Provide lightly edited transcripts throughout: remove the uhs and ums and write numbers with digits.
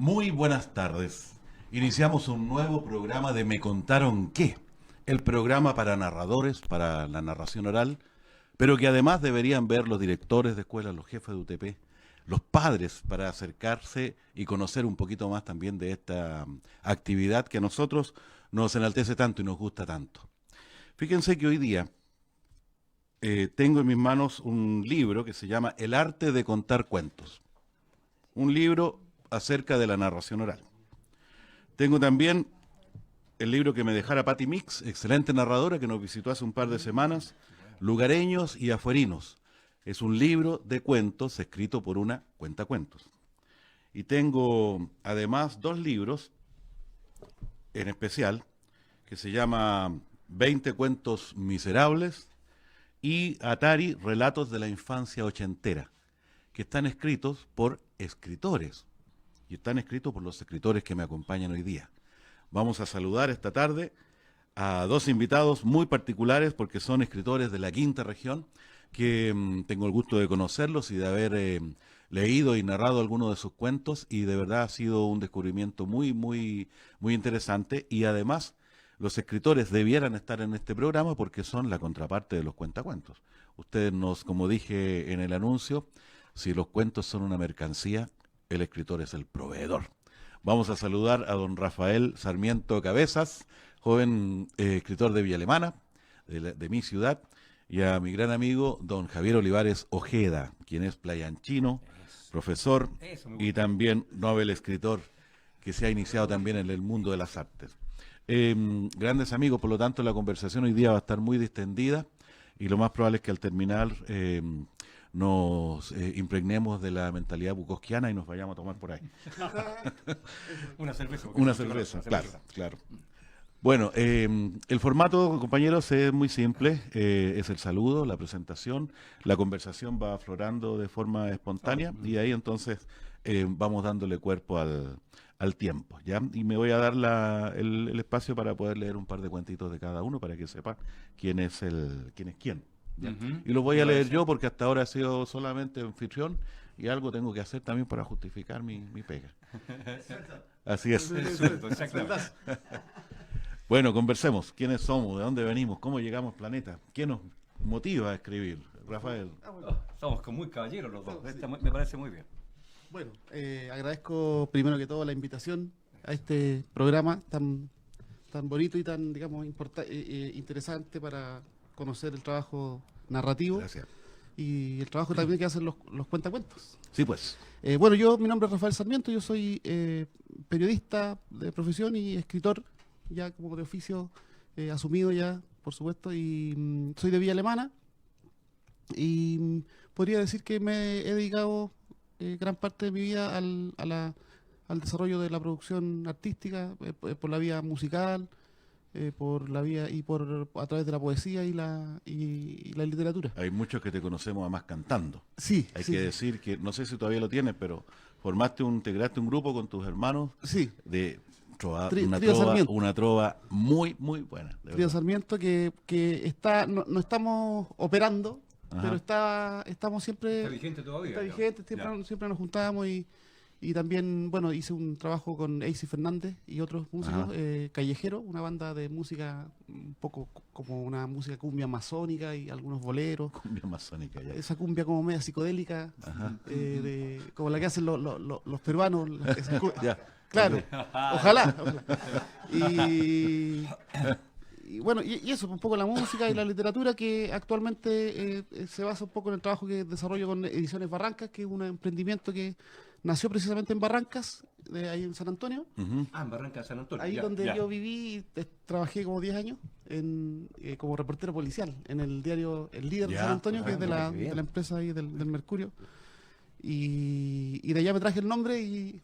Muy buenas tardes. Iniciamos un nuevo programa de Me Contaron Qué, el programa para narradores, para la narración oral, pero que además deberían ver los directores de escuelas, los jefes de UTP, los padres, para acercarse y conocer un poquito más también de esta actividad que a nosotros nos enaltece tanto y nos gusta tanto. Fíjense que hoy día tengo en mis manos un libro que se llama El arte de contar cuentos, un libro acerca de la narración oral. Tengo también el libro que me dejara Patti Mix, excelente narradora que nos visitó hace un par de semanas, Lugareños y Afuerinos. Es un libro de cuentos escrito por una cuentacuentos. Y tengo además dos libros en especial que se llama 20 cuentos miserables y Atari, relatos de la infancia ochentera, que están escritos por escritores y están escritos por los escritores que me acompañan hoy día. Vamos a saludar esta tarde a dos invitados muy particulares porque son escritores de la quinta región que tengo el gusto de conocerlos y de haber leído y narrado algunos de sus cuentos, y de verdad ha sido un descubrimiento muy interesante. Y además los escritores debieran estar en este programa porque son la contraparte de los cuentacuentos. Ustedes como dije en el anuncio, si los cuentos son una mercancía, el escritor es el proveedor. Vamos a saludar a don Rafael Sarmiento Cabezas, joven escritor de Villa Alemana, de mi ciudad, y a mi gran amigo don Javier Olivares Ojeda, quien es playanchino, profesor y también novel escritor que se ha iniciado también en el mundo de las artes. Grandes amigos, por lo tanto la conversación hoy día va a estar muy distendida y lo más probable es que al terminar nos impregnemos de la mentalidad bukowskiana y nos vayamos a tomar por ahí. Una cerveza. Una cerveza, claro, claro. Bueno, el formato, compañeros, es muy simple. Es el saludo, la presentación, la conversación va aflorando de forma espontánea y ahí entonces vamos dándole cuerpo al tiempo, ¿ya? Y me voy a dar el espacio para poder leer un par de cuentitos de cada uno para que sepa quién es quién. Y lo voy a leer yo porque hasta ahora he sido solamente anfitrión y algo tengo que hacer también para justificar mi pega. Así es. Bueno, conversemos. ¿Quiénes somos? ¿De dónde venimos? ¿Cómo llegamos al planeta? ¿Qué nos motiva a escribir? Rafael. Somos muy caballeros los dos. Me parece muy bien. Bueno, agradezco primero que todo la invitación a este programa tan bonito y tan, digamos, interesante para conocer el trabajo narrativo. Gracias. Y el trabajo también que hacen los cuentacuentos. Sí, pues. Bueno, mi nombre es Rafael Sarmiento, yo soy periodista de profesión y escritor, ya como de oficio asumido ya, por supuesto, y soy de Villa Alemana. Y podría decir que me he dedicado gran parte de mi vida al desarrollo de la producción artística, por la vía musical, por la vía a través de la poesía y la literatura. Hay muchos que te conocemos además cantando. Sí, Hay sí. que decir que, no sé si todavía lo tienes, pero integraste un grupo con tus hermanos Sí. de Trío Sarmiento. una trova muy buena. Trío Sarmiento que está, no estamos operando, Ajá. pero estamos siempre... Está vigente todavía. Está vigente, siempre nos juntábamos y también, bueno, hice un trabajo con Eisi Fernández y otros músicos, Callejero, una banda de música un poco como una música cumbia amazónica y algunos boleros. Cumbia amazónica, ya. Esa cumbia como media psicodélica, como la que hacen los peruanos. Ya. Claro, ojalá. Y bueno, y eso, un poco la música y la literatura que actualmente se basa un poco en el trabajo que desarrollo con Ediciones Barrancas, que es un emprendimiento que nació precisamente en Barrancas, ahí en San Antonio. Uh-huh. En Barranca de San Antonio. Ahí donde yo viví, trabajé como 10 años como reportero policial en el diario El Líder de San Antonio, que es de la empresa ahí del Mercurio. Y de allá me traje el nombre y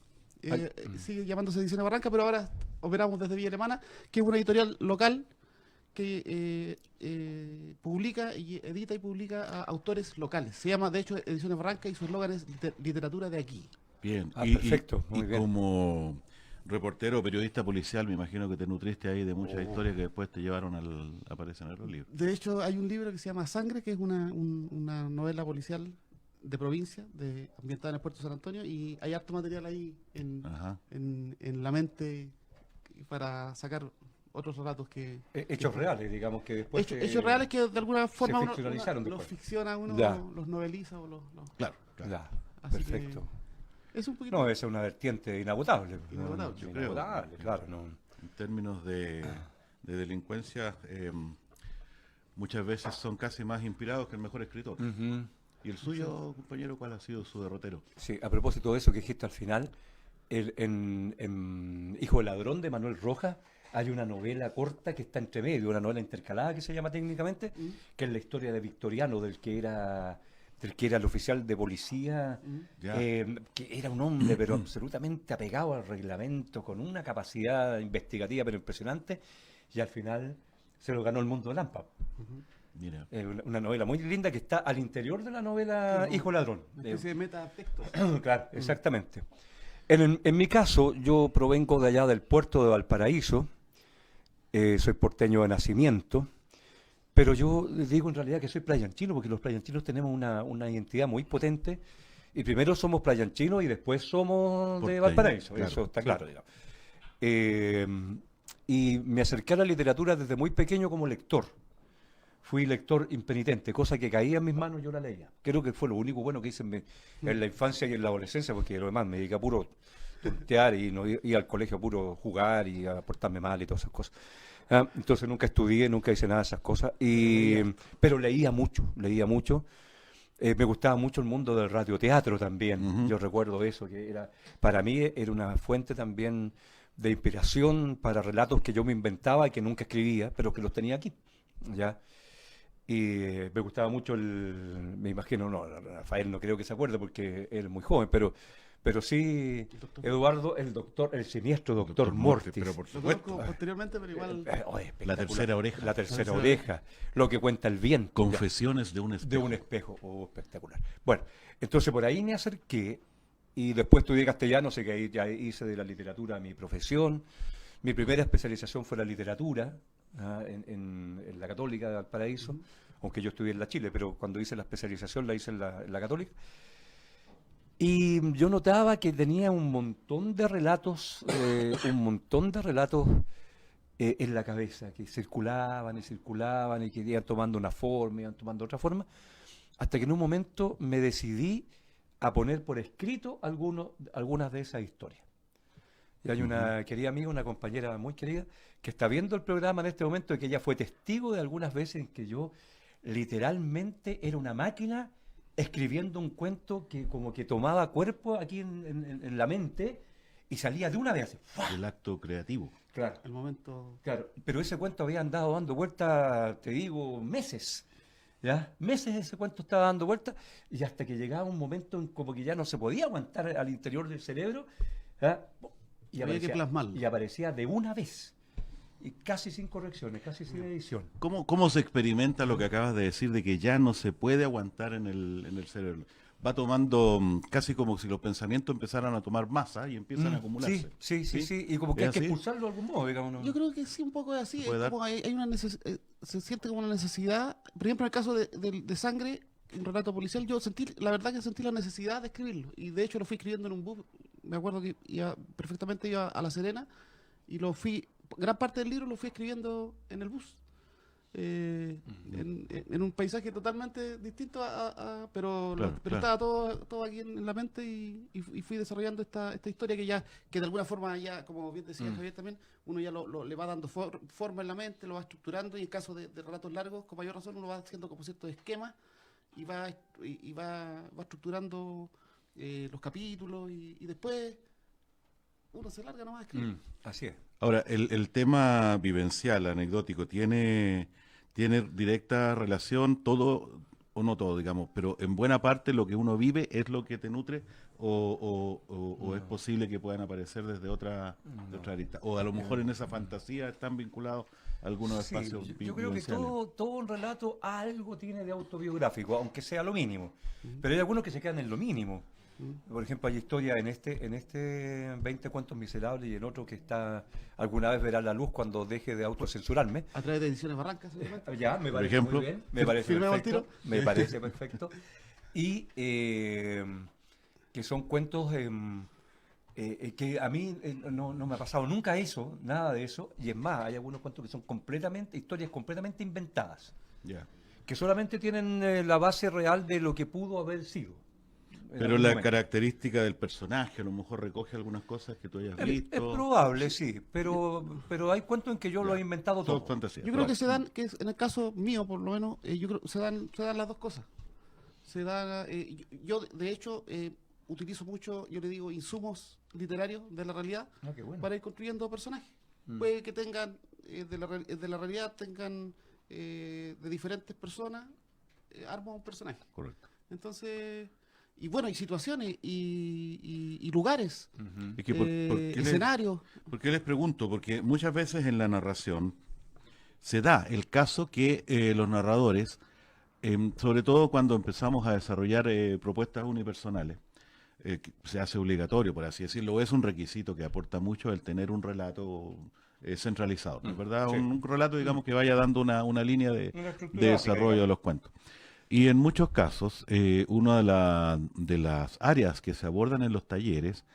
sigue llamándose Ediciones Barranca, pero ahora operamos desde Villa Alemana, que es una editorial local que publica y edita y publica a autores locales. Se llama, de hecho, Ediciones Barranca y su eslogan es literatura de aquí. Bien. Perfecto, muy bien. Como reportero, periodista policial, me imagino que te nutriste ahí de muchas historias que después te llevaron a aparecer en los libros. De hecho, hay un libro que se llama Sangre, que es una novela policial de provincia, ambientada en el puerto de San Antonio, y hay harto material ahí Ajá. en la mente para sacar otros relatos que... Hechos reales, digamos, que después... hechos reales que de alguna forma uno ficcionalizaron los después. ficciona, uno Ya. los noveliza o Claro, claro. Ya, Así que- perfecto. es un poquito... No, esa es una vertiente inagotable. Inagotable, yo creo. Inagotable, claro. No. En términos de delincuencia, muchas veces son casi más inspirados que el mejor escritor. Ujú. ¿Y el suyo, compañero, cuál ha sido su derrotero? Sí, a propósito de eso que dijiste al final, en Hijo del Ladrón de Manuel Rojas hay una novela corta que está entre medio, una novela intercalada que se llama técnicamente, que es la historia de Victoriano, del que era el oficial de policía, Ya. que era un hombre pero absolutamente apegado al reglamento, con una capacidad investigativa pero impresionante, y al final se lo ganó el mundo de Lampa. Mira. Una novela muy linda que está al interior de la novela Hijo del Ladrón. Una especie de metatextos. Claro, exactamente. En mi caso, yo provengo de allá del puerto de Valparaíso, soy porteño de nacimiento, pero yo digo en realidad que soy playanchino, porque los playanchinos tenemos una identidad muy potente, y primero somos playanchinos y después somos de Porteño, Valparaíso, claro, eso está sí. claro, digamos. Y me acerqué a la literatura desde muy pequeño como lector. Fui lector impenitente, cosa que caía en mis manos, yo la leía. Creo que fue lo único bueno que hice en la infancia y en la adolescencia, porque lo demás me dediqué a puro tontear y no iba al colegio a puro jugar y a portarme mal y todas esas cosas. Entonces nunca estudié, nunca hice nada de esas cosas, pero leía mucho, leía mucho. Me gustaba mucho el mundo del radioteatro también. Ujú. Yo recuerdo eso, que para mí era una fuente también de inspiración para relatos que yo me inventaba y que nunca escribía, pero que los tenía aquí, ¿ya? Y me gustaba mucho me imagino, no, Rafael no creo que se acuerde porque él es muy joven, pero sí, Eduardo, el siniestro doctor Mortis. pero por Lo supuesto. conozco posteriormente, pero igual... Oh, La espectacular. tercera oreja. La tercera tercera oreja, lo que cuenta el viento. Confesiones de un De espejo. un espejo, espectacular. Bueno, entonces por ahí me acerqué y después estudié castellano, sé que ahí ya hice de la literatura mi profesión. Mi primera especialización fue la literatura, en la Católica de Valparaíso, aunque yo estudié en la Chile, pero cuando hice la especialización la hice en la Católica. Y yo notaba que tenía un montón de relatos, en la cabeza, que circulaban y que iban tomando una forma, iban tomando otra forma, hasta que en un momento me decidí a poner por escrito algunas de esas historias. Y hay una querida amiga, una compañera muy querida, que está viendo el programa en este momento y que ella fue testigo de algunas veces en que yo literalmente era una máquina escribiendo un cuento que como que tomaba cuerpo aquí en la mente y salía de una vez así. ¡Fua! El acto creativo. Claro, El momento... claro. Pero ese cuento había andado dando vuelta, te digo, meses. ¿Ya? Meses ese cuento estaba dando vuelta y hasta que llegaba un momento en como que ya no se podía aguantar al interior del cerebro, ¿ya? Y Había que plasmarlo. y aparecía de una vez. Y casi sin correcciones, casi sin edición. ¿Cómo se experimenta lo que acabas de decir de que ya no se puede aguantar en el cerebro? Va tomando casi como si los pensamientos empezaran a tomar masa y empiezan a acumularse. Sí. Y como que ¿Es hay que así? expulsarlo de algún modo, digamos. ¿No? Yo creo que sí, un poco es así. ¿Se puede Es como hay una se siente como una necesidad. Por ejemplo, en el caso de Sangre, un relato policial, yo la verdad que sentí la necesidad de escribirlo. Y de hecho lo fui escribiendo en un bus. Me acuerdo que perfectamente iba a La Serena y gran parte del libro lo fui escribiendo en el bus. En un paisaje totalmente distinto pero Claro. estaba todo aquí en la mente y fui desarrollando esta historia que de alguna forma ya, como bien decía Javier también, uno ya le va dando forma en la mente, lo va estructurando y en caso de relatos largos, con mayor razón, uno va haciendo como ciertos esquemas y va estructurando los capítulos y después uno se larga nomás a escribir. Así es. Ahora, el tema vivencial, anecdótico, ¿tiene directa relación todo, o no todo, digamos, pero en buena parte lo que uno vive es lo que te nutre o es posible que puedan aparecer desde otra arista? O a lo mejor en esa fantasía están vinculados algunos Sí, espacios yo creo que vivenciales. todo un relato algo tiene de autobiográfico, aunque sea lo mínimo. Pero hay algunos que se quedan en lo mínimo. Por ejemplo, hay historias en este 20 cuentos miserables y en otro que está alguna vez verá la luz cuando deje de autocensurarme. A través de Ediciones Barrancas, seguramente. Ya, me Por parece ejemplo, muy bien, me parece ¿firmamos el perfecto, tiro? me parece perfecto. y que son cuentos que a mí no me ha pasado nunca eso, nada de eso, y es más, hay algunos cuentos que son historias completamente inventadas, Ya. que solamente tienen la base real de lo que pudo haber sido. en Pero algún la momento. característica del personaje a lo mejor recoge algunas cosas que tú hayas Es visto. probable, sí, pero hay cuentos en que yo lo he Ya. inventado Todo todo. fantasía. Yo creo que se dan, en el caso mío por lo menos, yo creo se dan las dos cosas. Se da, yo de hecho utilizo mucho, yo le digo, insumos literarios de la realidad Ah, qué bueno. para ir construyendo personajes. Mm. Puede que tengan, de la realidad, tengan de diferentes personas, armo un personaje. Correcto. Entonces, y bueno, hay situaciones y lugares, Ujú. Es que ¿por qué escenarios. por qué les pregunto? Porque muchas veces en la narración se da el caso que los narradores, sobre todo cuando empezamos a desarrollar propuestas unipersonales, que se hace obligatorio, por así decirlo, o es un requisito que aporta mucho el tener un relato centralizado, ¿no es verdad? Sí. Un relato, digamos, que vaya dando una línea Una estructura de básica, desarrollo de digamos. los cuentos. Y en muchos casos, una de las áreas que se abordan en los talleres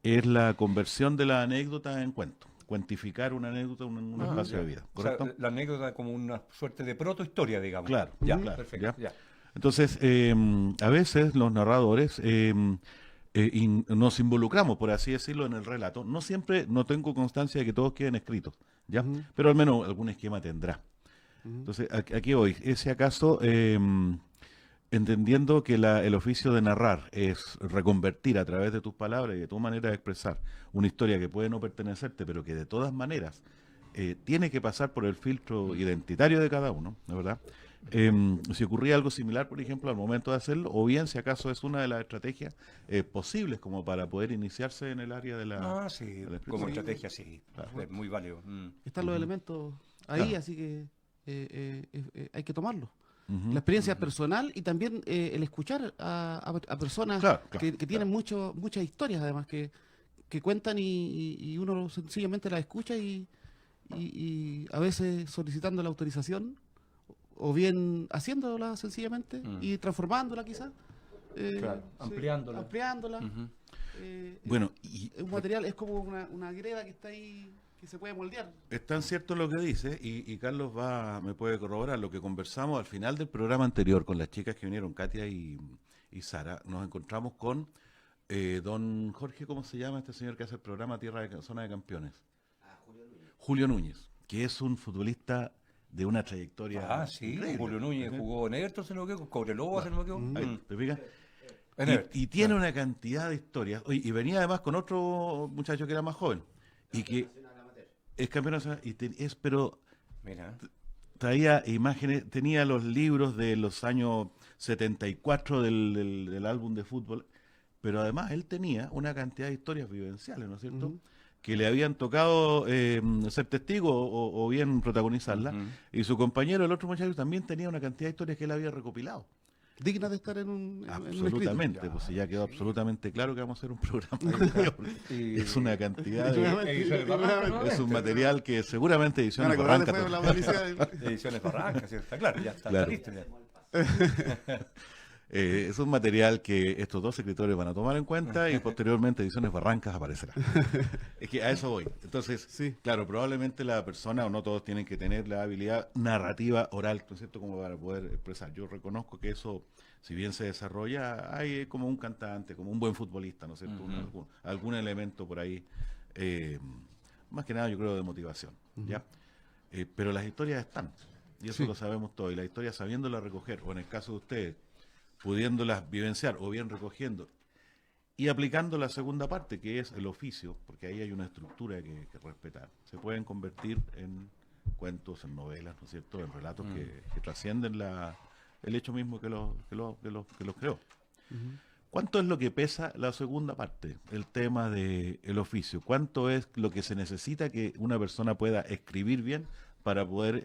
es la conversión de la anécdota en cuento, cuantificar una anécdota en un espacio de vida, O sea, ¿correcto? la anécdota como una suerte de protohistoria, digamos. Claro, Ya, claro, perfecto. ya. Ya. Entonces, a veces los narradores nos involucramos, por así decirlo, en el relato. No siempre, no tengo constancia de que todos queden escritos, ¿ya? Ujú. Pero al menos algún esquema tendrá. Ujú. Entonces, aquí voy. Ese acaso, entendiendo que el oficio de narrar es reconvertir a través de tus palabras y de tu manera de expresar una historia que puede no pertenecerte, pero que de todas maneras tiene que pasar por el filtro identitario de cada uno, ¿no es verdad? Si ocurría algo similar, por ejemplo, al momento de hacerlo, o bien si acaso es una de las estrategias posibles como para poder iniciarse en el área de la... Ah, sí, de la como expresión. estrategia, sí. Es muy válido. Están los elementos ahí, Claro. así que hay que tomarlos. Ujú. La experiencia personal y también el escuchar a personas Claro, claro, que tienen muchas historias además que cuentan y uno sencillamente las escucha y a veces solicitando la autorización o bien haciéndola sencillamente y transformándola quizás. Claro, ampliándola. Ampliándola. Ujú. Bueno, y Es un material, es como una greda que está ahí que se puede moldear. es tan cierto lo que dice, y Carlos me puede corroborar lo que conversamos al final del programa anterior con las chicas que vinieron, Katia y Sara. Nos encontramos con don Jorge, ¿cómo se llama este señor que hace el programa Zona de Campeones? Julio Núñez, que es un futbolista de una trayectoria. Ah, sí, increíble. Julio Núñez Ajá. jugó en Everton, se lo quedó, con Cobreloa, se lo quedó. Ahí, ¿te fijas? En Y, Everton, y tiene claro. una cantidad de historias. Oye, y venía además con otro muchacho que era más joven y que es campeón nacional, pero Mira. traía imágenes, tenía los libros de los años 74 del álbum de fútbol, pero además él tenía una cantidad de historias vivenciales, ¿no es cierto? Ujú. Que le habían tocado ser testigo o bien protagonizarla, Ujú. y su compañero, el otro muchacho, también tenía una cantidad de historias que él había recopilado. Digna de estar en un escrito. Absolutamente, pues si ya quedó absolutamente claro que vamos a hacer un programa. Y- Es una cantidad de... Ediciones Barranca, ¿no? Es un material que seguramente Van a Ediciones cobrar Barranca... después la publicidad. Ediciones Barranca, sí, está claro, ya está, Claro. está listo. Ya. Es un material que estos dos escritores van a tomar en cuenta y posteriormente Ediciones Barrancas aparecerá. Es que a eso voy. Entonces, Sí. claro, probablemente la persona, o no todos tienen que tener la habilidad narrativa oral, ¿no es cierto?, como para poder expresar. Yo reconozco que eso, si bien se desarrolla, hay como un cantante, como un buen futbolista, ¿no es cierto?, algún elemento por ahí, más que nada yo creo de motivación, ¿ya? Pero las historias están, y eso Sí. lo sabemos todos, y las historias sabiéndolas recoger, o en el caso de ustedes, pudiéndolas vivenciar o bien recogiendo y aplicando la segunda parte, que es el oficio, porque ahí hay una estructura que respetar. Se pueden convertir en cuentos, en novelas, ¿no es cierto?, en relatos que trascienden el hecho mismo que los creó. ¿Cuánto es lo que pesa la segunda parte, el tema del oficio? ¿Cuánto es lo que se necesita que una persona pueda escribir bien para poder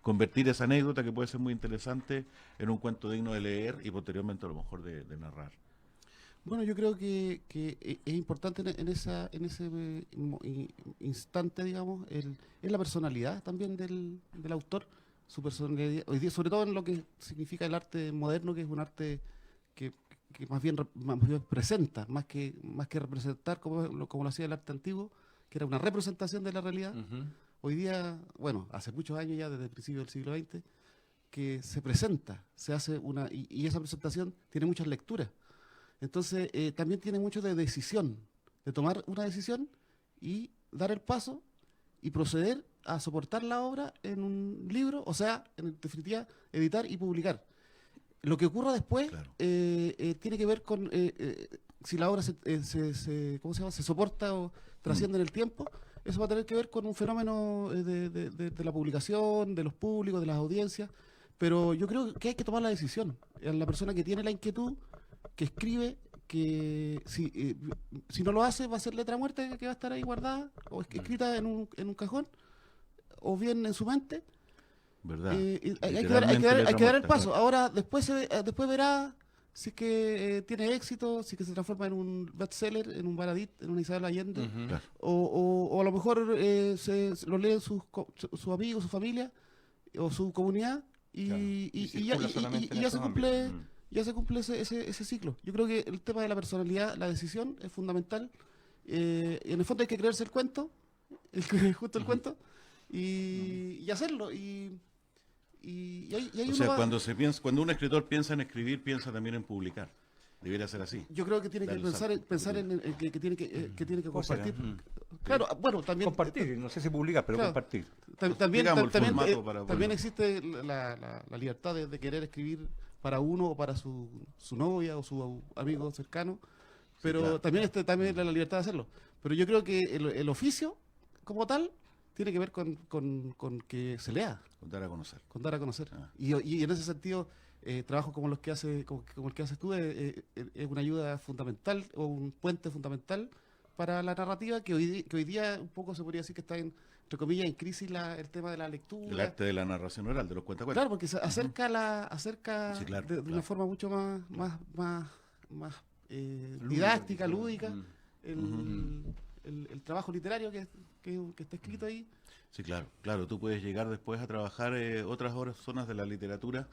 convertir esa anécdota, que puede ser muy interesante, en un cuento digno de leer y posteriormente a lo mejor de narrar? Bueno, yo creo que es importante en ese instante, digamos, es la personalidad también del autor, su personalidad, hoy día, sobre todo en lo que significa el arte moderno, que es un arte que, que más bien presenta, más que representar como lo hacía el arte antiguo, que era una representación de la realidad. Hoy día, bueno, hace muchos años ya, desde el principio del siglo XX, que se presenta, se hace y esa presentación tiene muchas lecturas. Entonces, también tiene mucho de decisión, de tomar una decisión y dar el paso y proceder a soportar la obra en un libro, o sea, en definitiva, editar y publicar. Lo que ocurra después Claro. tiene que ver con si la obra ¿cómo se llama? Se soporta o trasciende en el tiempo. Eso va a tener que ver con un fenómeno de la publicación, de los públicos, de las audiencias. Pero yo creo que hay que tomar la decisión. La persona que tiene la inquietud, que escribe, que si no lo hace va a ser letra muerta que va a estar ahí guardada o escrita en un cajón o bien en su mente. ¿Verdad? Hay que dar el Literalmente paso. letra Ahora, después verá si es que tiene éxito, si es que se transforma en un bestseller, en un Baradit, en una Isabel Allende, muerta. Claro. o a lo mejor lo leen sus amigos, su familia o su comunidad y, Claro. y- Y y ya, circula solamente en ya esos se cumple, ámbitos. ya se cumple ese ciclo. Yo creo que el tema de la personalidad, la decisión es fundamental. Y en el fondo hay que creerse el cuento, justo el cuento, y hacerlo. Y ahí O uno sea, va. cuando un escritor piensa en escribir, piensa también en publicar. Debería ser así. Yo creo que tiene que Dale un pensar, salto. pensar en que tiene que ¿Cómo será? compartir. Claro, bueno, también Compartir, no sé si publicar, pero claro. compartir. También, Digamos, el también, formato para también ponerlo. existe la libertad de querer escribir para uno o para su novia o su amigo cercano, pero claro. también también la libertad de hacerlo. Pero yo creo que el oficio, como tal, tiene que ver con que se lea, Dar a conocer. con dar a conocer. Ah. Y en ese sentido, trabajos como los que como el que haces tú es una ayuda fundamental o un puente fundamental para la narrativa que hoy día un poco se podría decir que está entre comillas en crisis el tema de la lectura. El arte de la narración oral, de los cuentacuentos. Claro, porque se acerca Sí, claro, de una claro. forma mucho más didáctica, lúdica, el trabajo literario que está escrito ahí. Sí, claro, tú puedes llegar después a trabajar otras zonas de la literatura,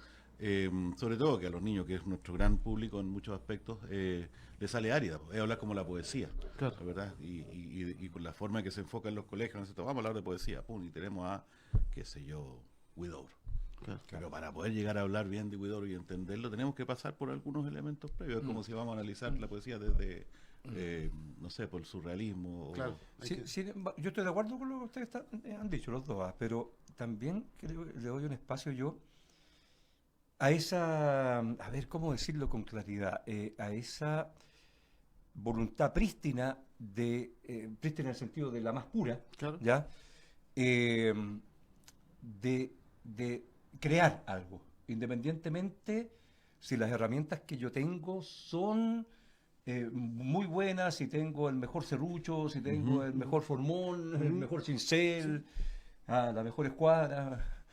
sobre todo que a los niños, que es nuestro gran público en muchos aspectos, les sale árida, es hablar como la poesía, Claro. ¿verdad? Y con la forma en que se enfoca en los colegios, nosotros vamos a hablar de poesía, pum, y tenemos a, qué sé yo, Huidobro. Claro. Pero para poder llegar a hablar bien de Huidobro y entenderlo, tenemos que pasar por algunos elementos previos, es como si vamos a analizar la poesía desde, no sé, por el surrealismo. Claro. Yo estoy de acuerdo con lo que ustedes han dicho, los dos, pero también creo que le doy un espacio yo a esa, a ver cómo decirlo con claridad, a esa voluntad prístina, prístina en el sentido de la más pura, Claro. ¿ya? De crear algo, independientemente si las herramientas que yo tengo son muy buenas, si tengo el mejor serrucho, si tengo el mejor formón, el mejor cincel, la mejor escuadra.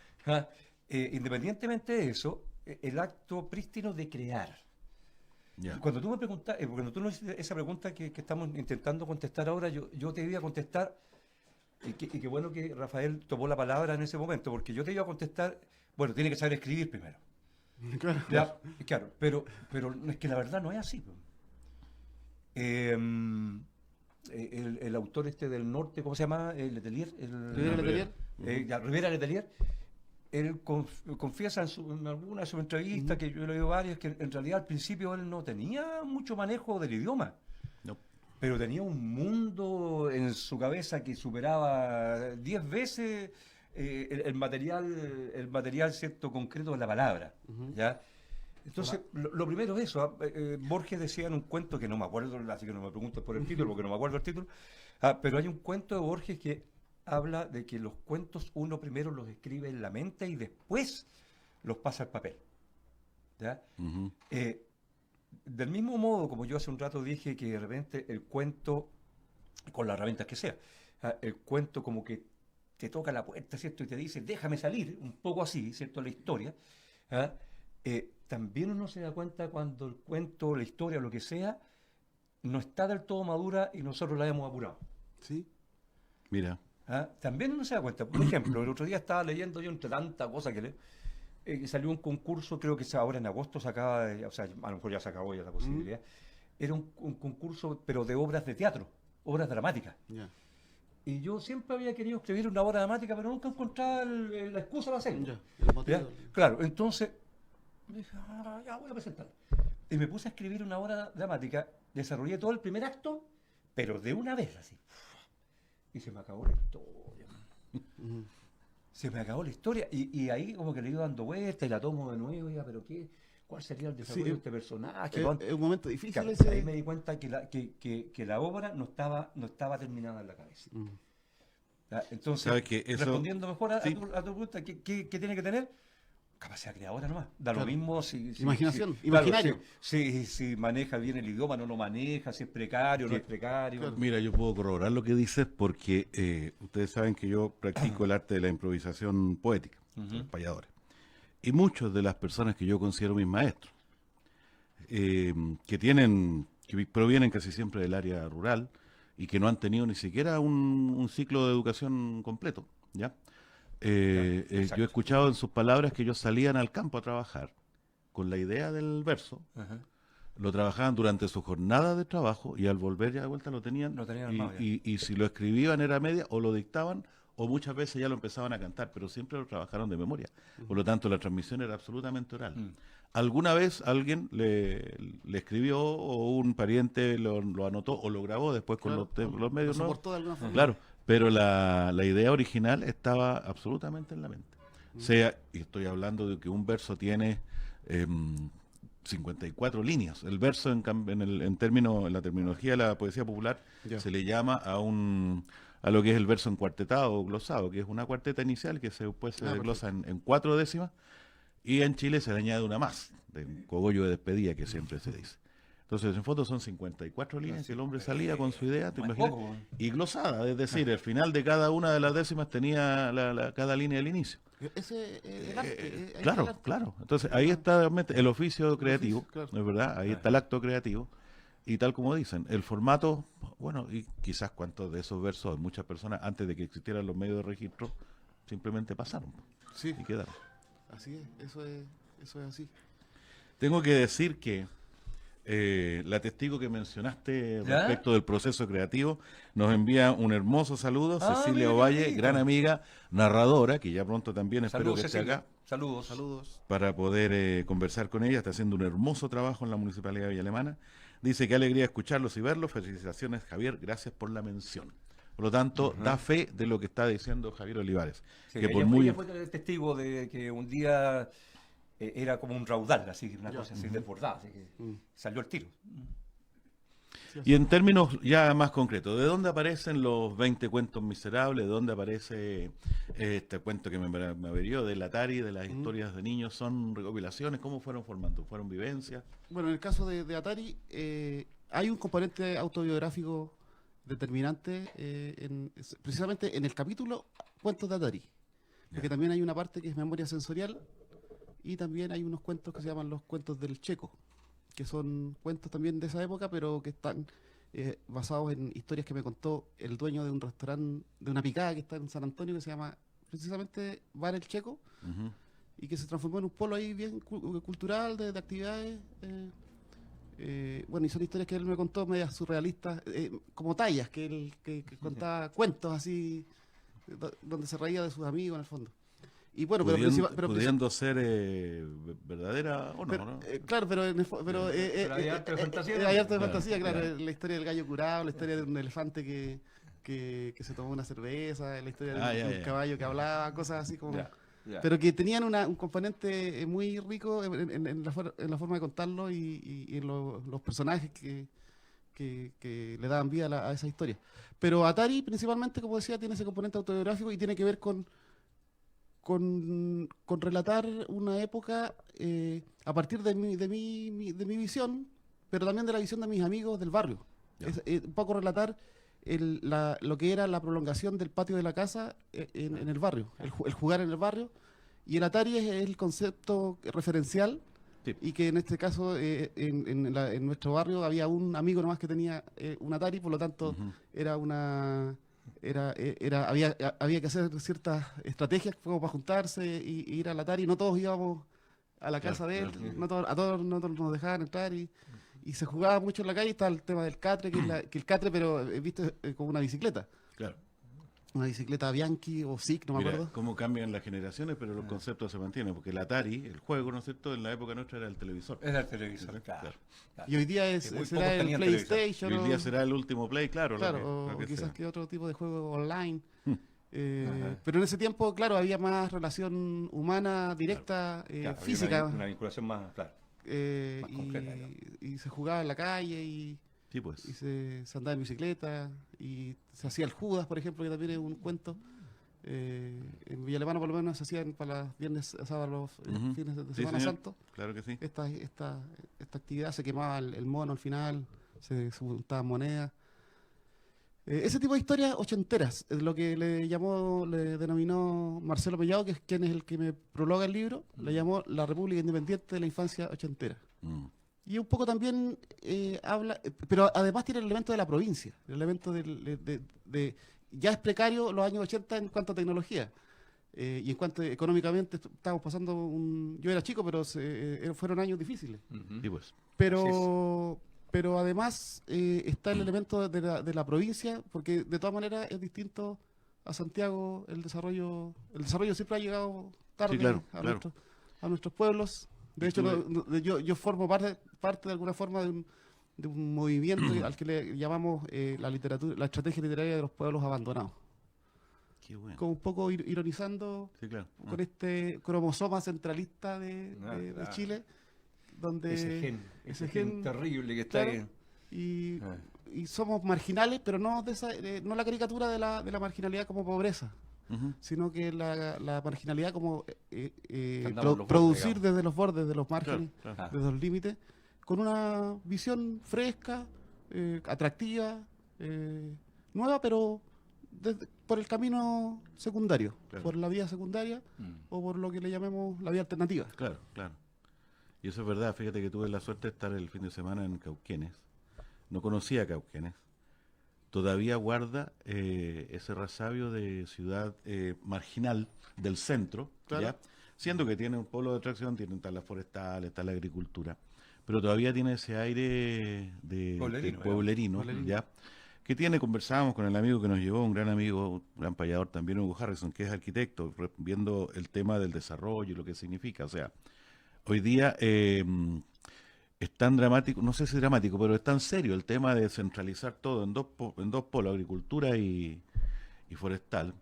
Independientemente de eso, el acto prístino de crear. Ya. Cuando tú me preguntas, cuando tú nos hiciste esa pregunta que estamos intentando contestar ahora, yo te iba a contestar, y qué bueno que Rafael tomó la palabra en ese momento, porque yo te iba a contestar, bueno, tiene que saber escribir primero. Claro. Ya, claro, pero es que la verdad no es así. Po. El autor este del norte, ¿cómo se llama? Letelier. Rivera Letelier. Rivera Letelier. Él confiesa en alguna de sus entrevistas, que yo he leído varias, que en realidad al principio él no tenía mucho manejo del idioma, No. pero tenía un mundo en su cabeza que superaba 10 veces el material cierto concreto de la palabra. ¿Ya? Entonces, lo primero es eso. Borges decía en un cuento que no me acuerdo, así que no me preguntes por el título, porque no me acuerdo el título, pero hay un cuento de Borges que habla de que los cuentos uno primero los escribe en la mente y después los pasa al papel. ¿Ya? Ujú. Del mismo modo, como yo hace un rato dije que de repente el cuento, con las herramientas que sea, el cuento como que te toca la puerta, ¿cierto? Y te dice, déjame salir, un poco así, ¿cierto? La historia. También uno se da cuenta cuando el cuento, la historia, lo que sea, no está del todo madura y nosotros la hemos apurado. Sí. Mira. También uno se da cuenta. Por ejemplo, el otro día estaba leyendo yo entre tanta cosa que leo, salió un concurso, creo que ahora en agosto se acaba, o sea, a lo mejor ya se acabó ya la posibilidad. Era un concurso, pero de obras de teatro, obras dramáticas. Ya. Y yo siempre había querido escribir una obra dramática, pero nunca encontraba la excusa para hacerlo. Ya, el motivo. ¿Ya? Claro, entonces me dije, ya voy a presentar. Y me puse a escribir una obra dramática, desarrollé todo el primer acto, pero de una vez así. Y se me acabó la historia. Ujú. Se me acabó la historia y ahí como que le iba dando vueltas y la tomo de nuevo, ya, pero ¿cuál sería el desarrollo de este personaje? Es un momento difícil Claro, ese. ahí me di cuenta que la obra no estaba terminada en la cabeza. Mm. ¿Ya? Entonces, ¿Sabes que eso- respondiendo mejor sí. a tu pregunta, ¿qué tiene que tener? Capacidad creadora nomás. Da lo Claro. mismo si Imaginación, claro, imaginario. si maneja bien el idioma, no lo maneja, si es precario, no es precario. Claro. Mira, yo puedo corroborar lo que dices porque ustedes saben que yo practico el arte de la improvisación poética, los payadores. Y muchas de las personas que yo considero mis maestros, que provienen casi siempre del área rural y que no han tenido ni siquiera un ciclo de educación completo, ¿ya? exacto. Yo he escuchado en sus palabras que ellos salían al campo a trabajar con la idea del verso, Ajá. lo trabajaban durante su jornada de trabajo y al volver ya de vuelta lo tenían, Lo tenían armado ya. y si lo escribían era media o lo dictaban o muchas veces ya lo empezaban a cantar, pero siempre lo trabajaron de memoria. Por lo tanto, la transmisión era absolutamente oral. ¿Alguna vez alguien le escribió o un pariente lo anotó o lo grabó después con Claro, los medios lo nuevos? soportó de alguna forma. Claro, pero la idea original estaba absolutamente en la mente. Sea, y estoy hablando de que un verso tiene 54 líneas. El verso en la terminología de la poesía popular Ya. se le llama a lo que es el verso encuartetado o glosado, que es una cuarteta inicial que después se desglosa en 4 décimas, y en Chile se le añade una más, de cogollo de despedida que siempre se dice. Entonces, en fondo son 54 líneas y el hombre salía con su idea, ¿te No es imaginas? poco. Y glosada, es decir, el final de cada una de las décimas tenía cada línea del inicio. Ese el arte, ahí está el Claro, arte. claro. Entonces ahí está realmente el oficio creativo, claro. ¿no es verdad? Ahí está el acto creativo. Y tal como dicen, el formato, bueno, y quizás cuántos de esos versos, muchas personas, antes de que existieran los medios de registro, simplemente pasaron Sí, y quedaron. así es, eso es así. Tengo que decir que la testigo que mencionaste ¿Ya? respecto del proceso creativo nos envía un hermoso saludo, Cecilia mira qué Ovalle, rico. gran amiga, narradora, que ya pronto también espero Saludos, que esté Cecilia. acá Saludos. Saludos. para poder conversar con ella. Está haciendo un hermoso trabajo en la Municipalidad de Villa Alemana. Dice qué alegría escucharlos y verlos. Felicitaciones, Javier. Gracias por la mención. Por lo tanto, da fe de lo que está diciendo Javier Olivares. Sí, que ella, por muy... ella fue testigo de que un día era como un raudal, así, una cosa así desbordada, así que salió el tiro. Y en términos ya más concretos, ¿de dónde aparecen los 20 cuentos miserables? ¿De dónde aparece este cuento que me averió del Atari, de las historias de niños? ¿Son recopilaciones? ¿Cómo fueron formando? ¿Fueron vivencias? Bueno, en el caso de Atari, hay un componente autobiográfico determinante precisamente en el capítulo Cuentos de Atari. Porque también hay una parte que es memoria sensorial y también hay unos cuentos que se llaman los cuentos del Checo, que son cuentos también de esa época, pero que están basados en historias que me contó el dueño de un restaurante, de una picada que está en San Antonio, que se llama precisamente Bar El Checo, Ujú. y que se transformó en un polo ahí bien cultural, de actividades. Bueno, y son historias que él me contó, medias surrealistas, como tallas, que él que contaba cuentos así, donde se reía de sus amigos en el fondo. Y bueno, pudiendo ser verdadera o no, pero, ¿no? claro, pero, Pero hay arte de fantasía, hay arte de claro, fantasía, claro. claro. La historia del gallo curado, la historia de un elefante que se tomó una cerveza, la historia de un ya. caballo que hablaba, cosas así como... Ya, ya. Pero que tenían un componente muy rico en la forma de contarlo y en los personajes que le daban vida a esa historia. Pero Atari, principalmente, como decía, tiene ese componente autobiográfico y tiene que ver con relatar una época a partir de mi visión, pero también de la visión de mis amigos del barrio. Ya. Un poco relatar lo que era la prolongación del patio de la casa en el barrio, el jugar en el barrio. Y el Atari es el concepto referencial, Sí. y que en este caso en nuestro barrio había un amigo nomás que tenía un Atari, por lo tanto Ujú. era una había que hacer ciertas estrategias como para juntarse y ir al Atari. No todos íbamos a la casa de él, claro. a todos no nos dejaban entrar y se jugaba mucho en la calle. Está el tema del catre, que el catre, pero visto como una bicicleta. Claro. Una bicicleta Bianchi o SIC, no me Mira, acuerdo. cómo cambian las generaciones, pero los conceptos se mantienen, porque el Atari, el juego, ¿no es cierto?, en la época nuestra era el televisor. Es el televisor, Sí, claro. Y hoy día Que muy será pocos el tenían televisor. Y PlayStation. hoy día será el último play, claro. Claro, lo o que quizás sea. que otro tipo de juego online. Ajá. Pero en ese tiempo, claro, había más relación humana, directa, Claro, había física, una vinculación más, claro. más concreta, digamos. y se jugaba en la calle y Sí, pues. se andaba en bicicleta y se hacía el Judas, por ejemplo, que también es un cuento. En Villa Alemana por lo menos se hacían para los viernes, sábados, Ujú. fines de Sí, Semana señor. Santo. Claro que sí. Esta actividad se quemaba el mono al final, se juntaban monedas. Ese tipo de historias ochenteras, es lo que le denominó Marcelo Mellado, que es quien es el que me prologa el libro, le llamó La República Independiente de la Infancia Ochentera. Mm. Y un poco también habla, pero además tiene el elemento de la provincia, el elemento ya es precario los años 80 en cuanto a tecnología. Y en cuanto económicamente estábamos pasando yo era chico, pero fueron años difíciles. Sí, pues. Pero además está el elemento de la provincia, porque de todas maneras es distinto a Santiago el desarrollo. El desarrollo siempre ha llegado tarde Sí, claro, a, claro. a nuestros pueblos. De Y hecho, tú- yo formo parte de alguna forma de un movimiento al que le llamamos la estrategia literaria de los pueblos abandonados. Qué bueno. Como un poco ironizando Sí, claro. con este cromosoma centralista de claro. Chile, donde Ese gen terrible que está claro, ahí. y, y somos marginales, pero no no la caricatura de la marginalidad como pobreza, Ujú. sino que la marginalidad como Andamos los producir bordes, desde los bordes, de los márgenes, Claro, claro. desde los límites, con una visión fresca, atractiva, nueva, pero por el camino secundario, Claro. por la vía secundaria o por lo que le llamemos la vía alternativa. Claro, claro. Y eso es verdad. Fíjate que tuve la suerte de estar el fin de semana en Cauquenes. No conocía Cauquenes. Todavía guarda ese resabio de ciudad marginal del centro, Claro. ¿ya? Siendo que tiene un polo de atracción, tiene están las forestales, está la agricultura, pero todavía tiene ese aire de pueblerino, Pueblerino. ¿ya? Que tiene, conversábamos con el amigo que nos llevó, un gran amigo, un gran payador también, Hugo Harrison, que es arquitecto, viendo el tema del desarrollo y lo que significa. O sea, hoy día es tan dramático, no sé si dramático, pero es tan serio el tema de centralizar todo en dos polos, agricultura y forestal,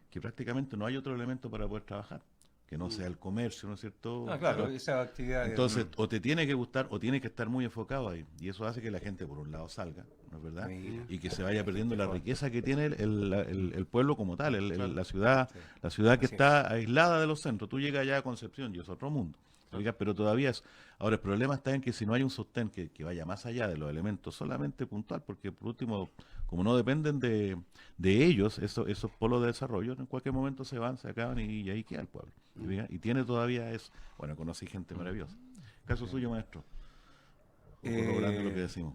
que prácticamente no hay otro elemento para poder trabajar, que no sea el comercio, ¿no es cierto? Claro, Pero- esa actividad. entonces, o te tiene que gustar o tiene que estar muy enfocado ahí. Y eso hace que la gente, por un lado, salga, ¿no es verdad? Mira. Y que se vaya perdiendo la riqueza que tiene el pueblo como tal, Claro. la ciudad, Sí. la ciudad que Así está aislada de los centros. Tú llegas allá a Concepción y es otro mundo. Oiga, pero todavía es. Ahora, el problema está en que si no hay un sostén que vaya más allá de los elementos solamente puntual, porque por último, como no dependen de ellos, esos polos de desarrollo, en cualquier momento se van, se acaban y ahí queda el pueblo. Oiga, y tiene todavía eso. Bueno, conocí gente maravillosa. Caso suyo, maestro. Corroborando lo que decimos.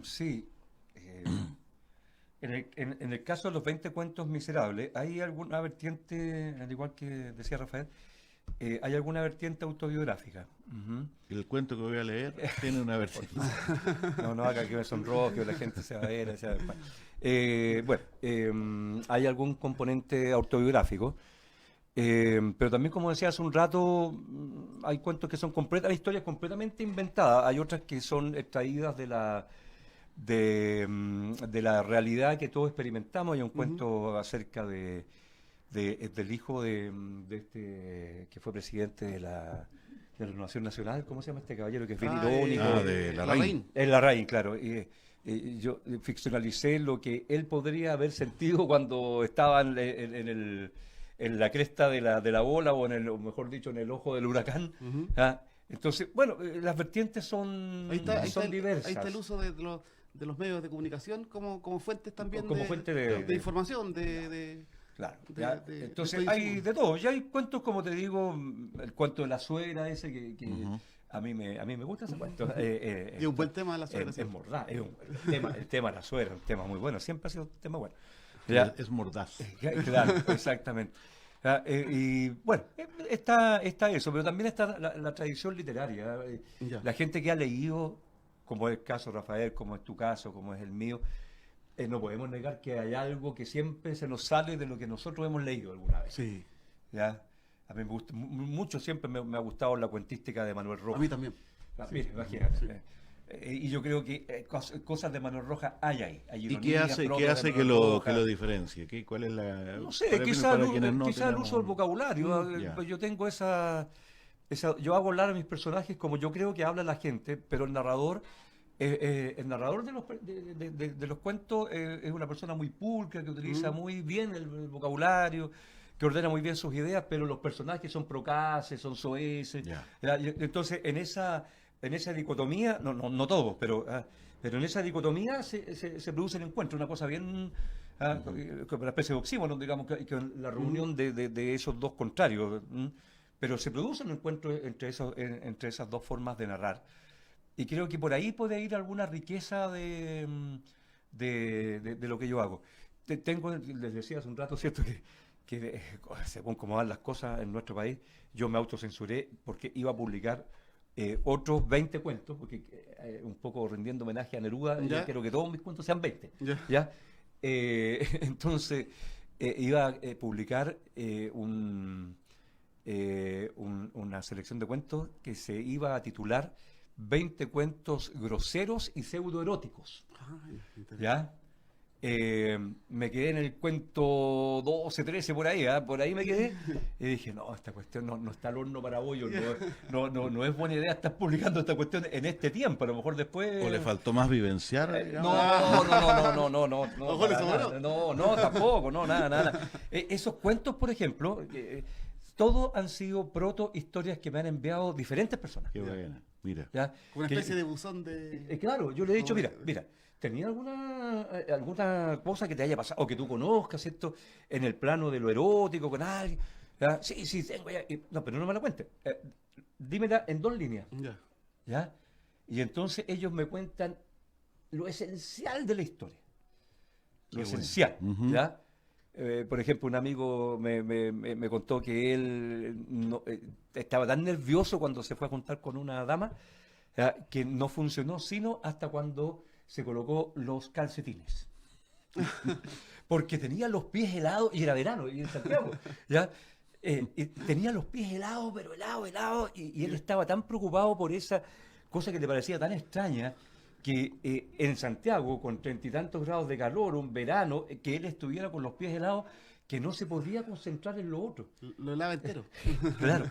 Sí. En el caso de los 20 cuentos miserables, ¿hay alguna vertiente, al igual que decía Rafael, hay alguna vertiente autobiográfica? Ujú. El cuento que voy a leer tiene una versión. No haga que me sonroje o la gente se va a ver. O sea, hay algún componente autobiográfico, pero también, como decía hace un rato, hay cuentos que son hay historias completamente inventadas, hay otras que son extraídas de la realidad que todos experimentamos. Hay un cuento acerca del hijo de este que fue presidente de la Renovación Nacional. ¿Cómo se llama este caballero? Que es bien irónico. de Larraín. Es Larraín, claro. Yo ficcionalicé lo que él podría haber sentido cuando estaba en la cresta de la ola, o mejor dicho, en el ojo del huracán. Ujú. ¿Ah? Entonces, bueno, las vertientes son Ahí diversas. está el uso de los medios de comunicación como fuentes también Como fuente de información, Claro, de- ya. de- Entonces de hay insumo. de todo. Ya hay cuentos, como te digo, el cuento de la suegra ese que Ujú. a mí me gusta ese cuento. Y un buen tema de la suegra, Es sí. mordaz, el tema de la suegra, un tema muy bueno, siempre ha sido un tema bueno. Ya. Es mordaz. Claro, exactamente. Y bueno, está eso, pero también está la tradición literaria. Ya. La gente que ha leído, como es el caso de Rafael, como es tu caso, como es el mío, no podemos negar que hay algo que siempre se nos sale de lo que nosotros hemos leído alguna vez. Sí, ¿Ya? A mí me gusta mucho, siempre me ha gustado la cuentística de Manuel a Rojas. mí también. Mira, imagínate. Y yo creo que cosas de Manuel Rojas hay ahí. Hay ¿Y qué ironías hace, propias de que Manuel lo Rojas. diferencie? ¿Cuál es la...? No sé, para quizá quienes no quizá el tenemos- uso del vocabulario. Ya. Pues yo tengo yo hago hablar a mis personajes como yo creo que habla la gente, pero el narrador de los cuentos es una persona muy pulcra, que utiliza muy bien el vocabulario, que ordena muy bien sus ideas, pero los personajes son procaces, son soeces. Ya. Entonces, en esa dicotomía, no todos, pero en esa dicotomía se produce el encuentro, una cosa bien, como una especie de oxímoron, digamos, que la reunión de esos dos contrarios. Pero se produce un encuentro entre esas dos formas de narrar. Y creo que por ahí puede ir alguna riqueza de lo que yo hago. Les decía hace un rato, ¿cierto? Que según cómo van las cosas en nuestro país, yo me autocensuré porque iba a publicar otros 20 cuentos, porque un poco rindiendo homenaje a Neruda, Ya. yo quiero que todos mis cuentos sean 20. Ya. ¿Ya? Entonces, iba a publicar una selección de cuentos que se iba a titular 20 cuentos groseros y pseudoeróticos. Ay, interesante. ¿Ya? Me quedé en el cuento 12, 13 por ahí me quedé y dije, no, esta cuestión no está al horno para bollos, no es buena idea estar publicando esta cuestión en este tiempo, a lo mejor después... ¿O le faltó más vivenciar? digamos? No, Ojo, le para sobró. nada. No, tampoco, nada. Esos cuentos, por ejemplo, todos han sido proto historias que me han enviado diferentes personas. Qué buena, mira. ¿Ya? Como una Que- especie de buzón de... Claro, yo le he dicho, Como- mira, ¿tenía alguna cosa que te haya pasado o que tú conozcas, ¿cierto? En el plano de lo erótico con alguien. ¿Ya? Sí, tengo ya. No, pero no me la cuentes. Dímela en 2 líneas, Ya. ¿ya? Y entonces ellos me cuentan lo esencial de la historia. Lo Qué esencial, bueno. Ujú. ¿ya? Por ejemplo, un amigo me contó que él estaba tan nervioso cuando se fue a juntar con una dama, ¿ya? Que no funcionó sino hasta cuando se colocó los calcetines. Porque tenía los pies helados, y era verano, y en Santiago, ¿ya? Y tenía los pies helados, pero helados, y él estaba tan preocupado por esa cosa que le parecía tan extraña, que en Santiago, con 30 y tantos grados de calor, un verano, que él estuviera con los pies helados, que no se podía concentrar en lo otro. Lo lava entero. Claro.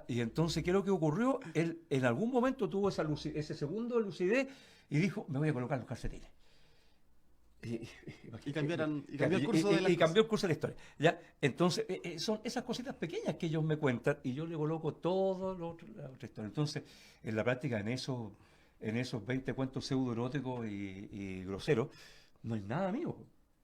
Y entonces, ¿qué es lo que ocurrió? Él en algún momento tuvo ese segundo de lucidez y dijo, me voy a colocar los calcetines. Y cambió el curso de las y cambió cosas. el curso de la historia. ¿Ya? Entonces, son esas cositas pequeñas que ellos me cuentan y yo le coloco todo la otra historia. Entonces, en la práctica, en esos 20 cuentos pseudoeróticos y groseros, no hay nada mío.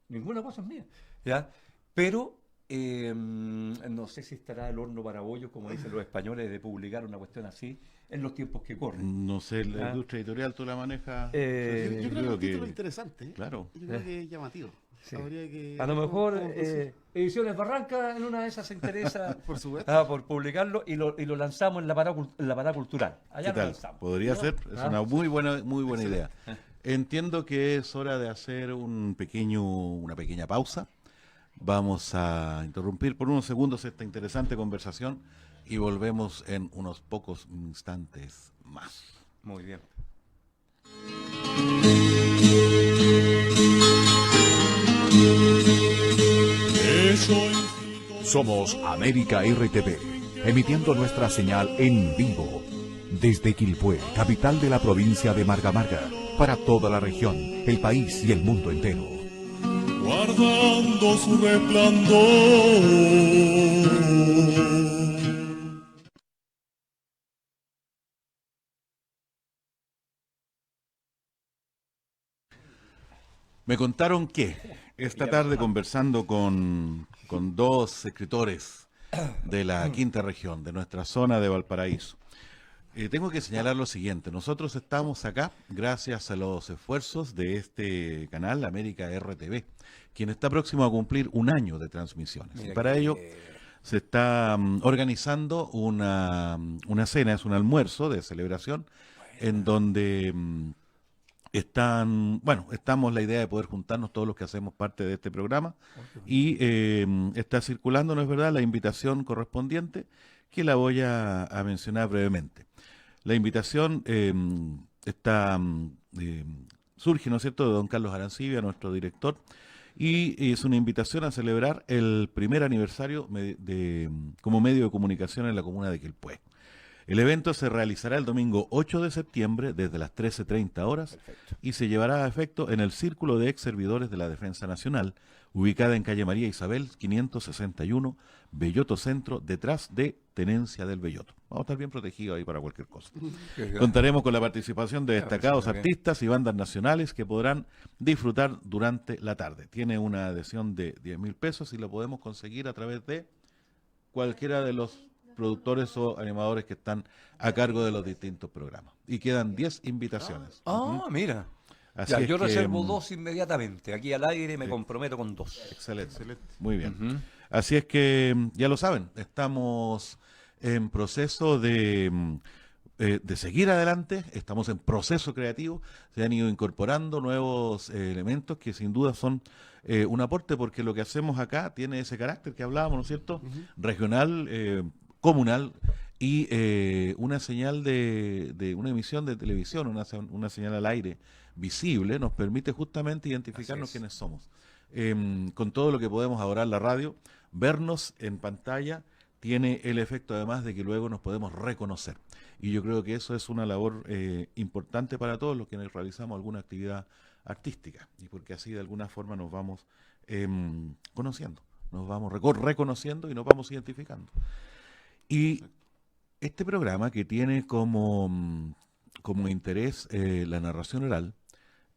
Ninguna cosa es mía. ¿Ya? Pero no sé si estará el horno para bollos, como dicen los españoles, de publicar una cuestión así en los tiempos que corren. No sé, la Ah. industria editorial tú la manejas. Yo creo que es un que- título interesante. ¿eh? Claro. Yo creo que es llamativo. Sí. Habría que... A lo mejor ¿cómo producir? Ediciones Barranca en una de esas se interesa Por supuesto. por publicarlo y lo lanzamos en la parada cultural. Allá ¿Qué lo tal? lanzamos. Podría ¿No? ser, es ¿Ah? una muy buena idea. Entiendo que es hora de hacer una pequeña pausa. Vamos a interrumpir por unos segundos esta interesante conversación y volvemos en unos pocos instantes más. Muy bien. Somos América RTV, emitiendo nuestra señal en vivo desde Quilpué, capital de la provincia de Marga Marga, para toda la región, el país y el mundo entero. Guardando su resplandor. Me contaron que esta tarde conversando con 2 escritores de la quinta región, de nuestra zona de Valparaíso, Tengo que señalar lo siguiente. Nosotros estamos acá gracias a los esfuerzos de este canal, América RTV, quien está próximo a cumplir un año de transmisiones. Mira Y para que- ello se está organizando una cena, es un almuerzo de celebración, en donde estamos la idea de poder juntarnos todos los que hacemos parte de este programa y está circulando, ¿no es verdad?, la invitación correspondiente que la voy a mencionar brevemente. La invitación surge, ¿no es cierto?, de don Carlos Arancibia, nuestro director, y es una invitación a celebrar el primer aniversario como medio de comunicación en la comuna de Quilpué. El evento se realizará el domingo 8 de septiembre desde las 13:30 horas Perfecto. y se llevará a efecto en el Círculo de Ex Servidores de la Defensa Nacional, ubicada en calle María Isabel 561, Belloto Centro, detrás de Tenencia del Belloto. Vamos a estar bien protegidos ahí para cualquier cosa. Contaremos con la participación de destacados Claro, sí, artistas y bandas nacionales que podrán disfrutar durante la tarde. Tiene una adhesión de 10.000 pesos y lo podemos conseguir a través de cualquiera de los productores o animadores que están a cargo de los distintos programas. Y quedan 10 invitaciones. Mira. Así Ya, es yo que, reservo 2 inmediatamente. Aquí al aire me comprometo con 2. Excelente. Muy bien. Ujú. Así es que ya lo saben, estamos en proceso de seguir adelante, estamos en proceso creativo, se han ido incorporando nuevos elementos que sin duda son un aporte, porque lo que hacemos acá tiene ese carácter que hablábamos, ¿no es cierto? Regional, comunal y una señal de una emisión de televisión, una señal al aire visible, nos permite justamente identificarnos quiénes somos. Con todo lo que podemos ahorrar la radio, vernos en pantalla tiene el efecto además de que luego nos podemos reconocer. Y yo creo que eso es una labor importante para todos los que realizamos alguna actividad artística, y porque así de alguna forma nos vamos conociendo, nos vamos reconociendo y nos vamos identificando. Y este programa, que tiene como interés la narración oral,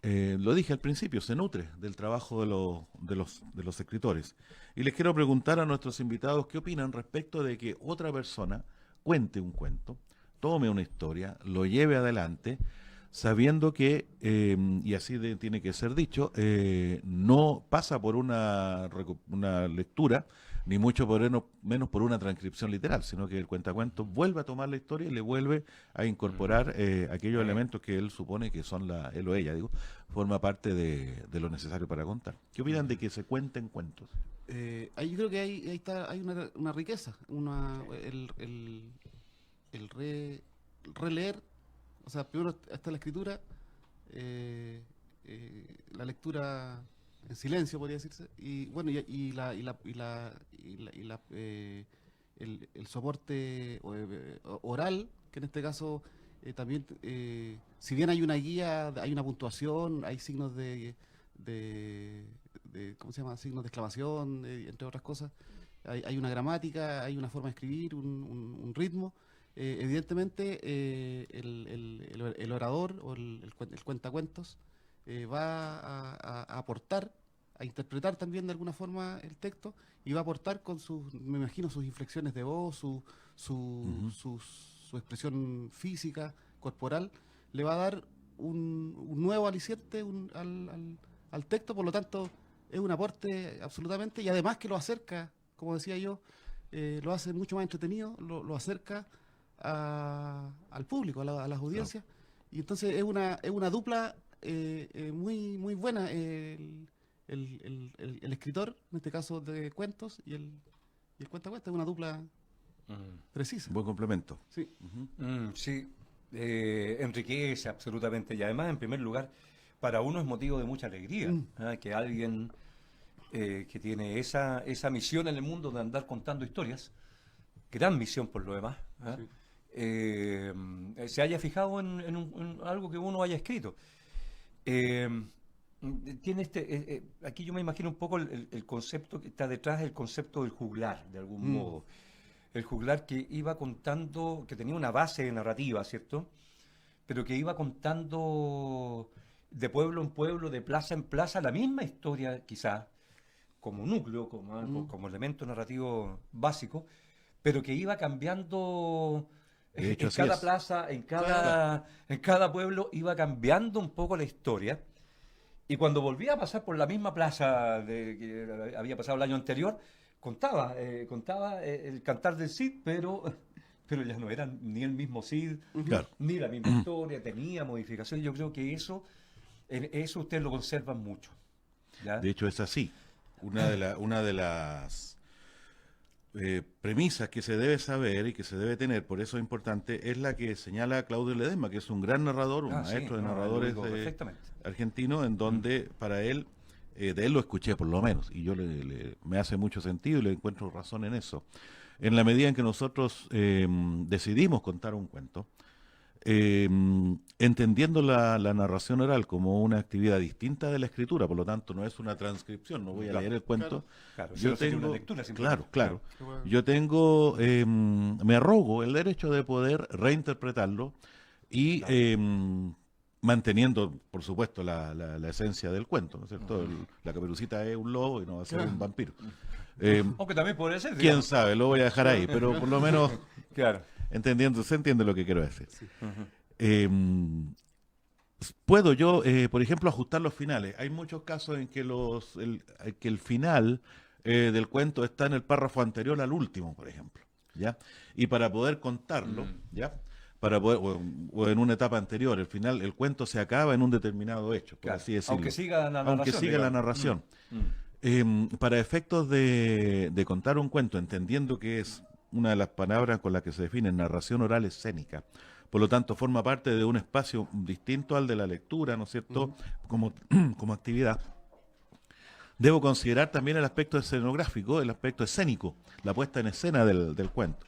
lo dije al principio, se nutre del trabajo de los escritores. Y les quiero preguntar a nuestros invitados qué opinan respecto de que otra persona cuente un cuento, tome una historia, lo lleve adelante, sabiendo que, y así tiene que ser dicho, no pasa por una lectura, ni mucho menos por una transcripción literal, sino que el cuentacuentos vuelve a tomar la historia y le vuelve a incorporar aquellos elementos que él supone que son él o ella, forma parte de lo necesario para contar. ¿Qué opinan de que se cuenten cuentos? Ahí yo creo que hay una riqueza, releer, o sea, primero está la escritura, la lectura en silencio, podría decirse, y bueno, el soporte oral, que en este caso también, si bien hay una guía, hay una puntuación, hay signos de ¿cómo se llama? Signos de exclamación, entre otras cosas, hay una gramática, hay una forma de escribir, un ritmo. Evidentemente, el orador o el cuentacuentos va a aportar, a interpretar también de alguna forma el texto, y va a aportar con me imagino, sus inflexiones de voz, su expresión física, corporal, le va a dar un nuevo aliciente al texto. Por lo tanto, es un aporte absolutamente, y además que lo acerca, como decía yo, lo hace mucho más entretenido, lo acerca al público, a las audiencias. Claro. Y entonces es una dupla muy, muy buena, el escritor, en este caso de cuentos, y el cuentacuentos, es una dupla precisa. Buen complemento. Sí. Sí, enriquece absolutamente, y además, en primer lugar, para uno es motivo de mucha alegría que alguien que tiene esa misión en el mundo de andar contando historias, gran misión por lo demás, sí, se haya fijado en algo que uno haya escrito. Tiene aquí yo me imagino un poco el concepto que está detrás del concepto del juglar, de algún modo. El juglar que iba contando, que tenía una base narrativa, ¿cierto? Pero que iba contando de pueblo en pueblo, de plaza en plaza, la misma historia quizás, como núcleo, como elemento narrativo básico, pero que iba cambiando De hecho, En así cada es. plaza, en cada pueblo iba cambiando un poco la historia. Y cuando volvía a pasar por la misma plaza que había pasado el año anterior, contaba el cantar del Cid, pero ya no era ni el mismo Cid, Claro. ni la misma historia, tenía modificaciones. Yo creo que eso ustedes lo conservan mucho. ¿Ya? De hecho, es así. Una de las premisas que se debe saber y que se debe tener, por eso es importante, es la que señala Claudio Ledesma, que es un gran narrador, un Sí, maestro de no, lo narradores digo perfectamente. argentino, en donde para él, de él lo escuché por lo menos, y yo me hace mucho sentido y le encuentro razón en eso. En la medida en que nosotros decidimos contar un cuento, entendiendo la narración oral como una actividad distinta de la escritura, por lo tanto no es una transcripción, no voy a Claro, leer el cuento. Claro, Yo eso sería una tengo, lectura simplemente. claro, Qué bueno. yo tengo, me arrogo el derecho de poder reinterpretarlo y manteniendo, por supuesto, la esencia del cuento, ¿no es cierto? La Caperucita es un lobo y no va a ser un vampiro. Aunque también podría ser. Quién Digamos. sabe, lo voy a dejar ahí, pero por lo menos Claro. se entiende lo que quiero decir. Eh, puedo yo, por ejemplo, ajustar los finales. Hay muchos casos en que que el final del cuento está en el párrafo anterior al último, por ejemplo, ¿ya? Y para poder contarlo, ¿ya? O en una etapa anterior, el cuento se acaba en un determinado hecho, por Claro, así decirlo. aunque siga la narración. Aunque siga la digamos. narración. Mm. Para efectos de contar un cuento, entendiendo que es una de las palabras con las que se define narración oral escénica, por lo tanto forma parte de un espacio distinto al de la lectura, ¿no es cierto?, como actividad. Debo considerar también el aspecto escenográfico, el aspecto escénico, la puesta en escena del cuento.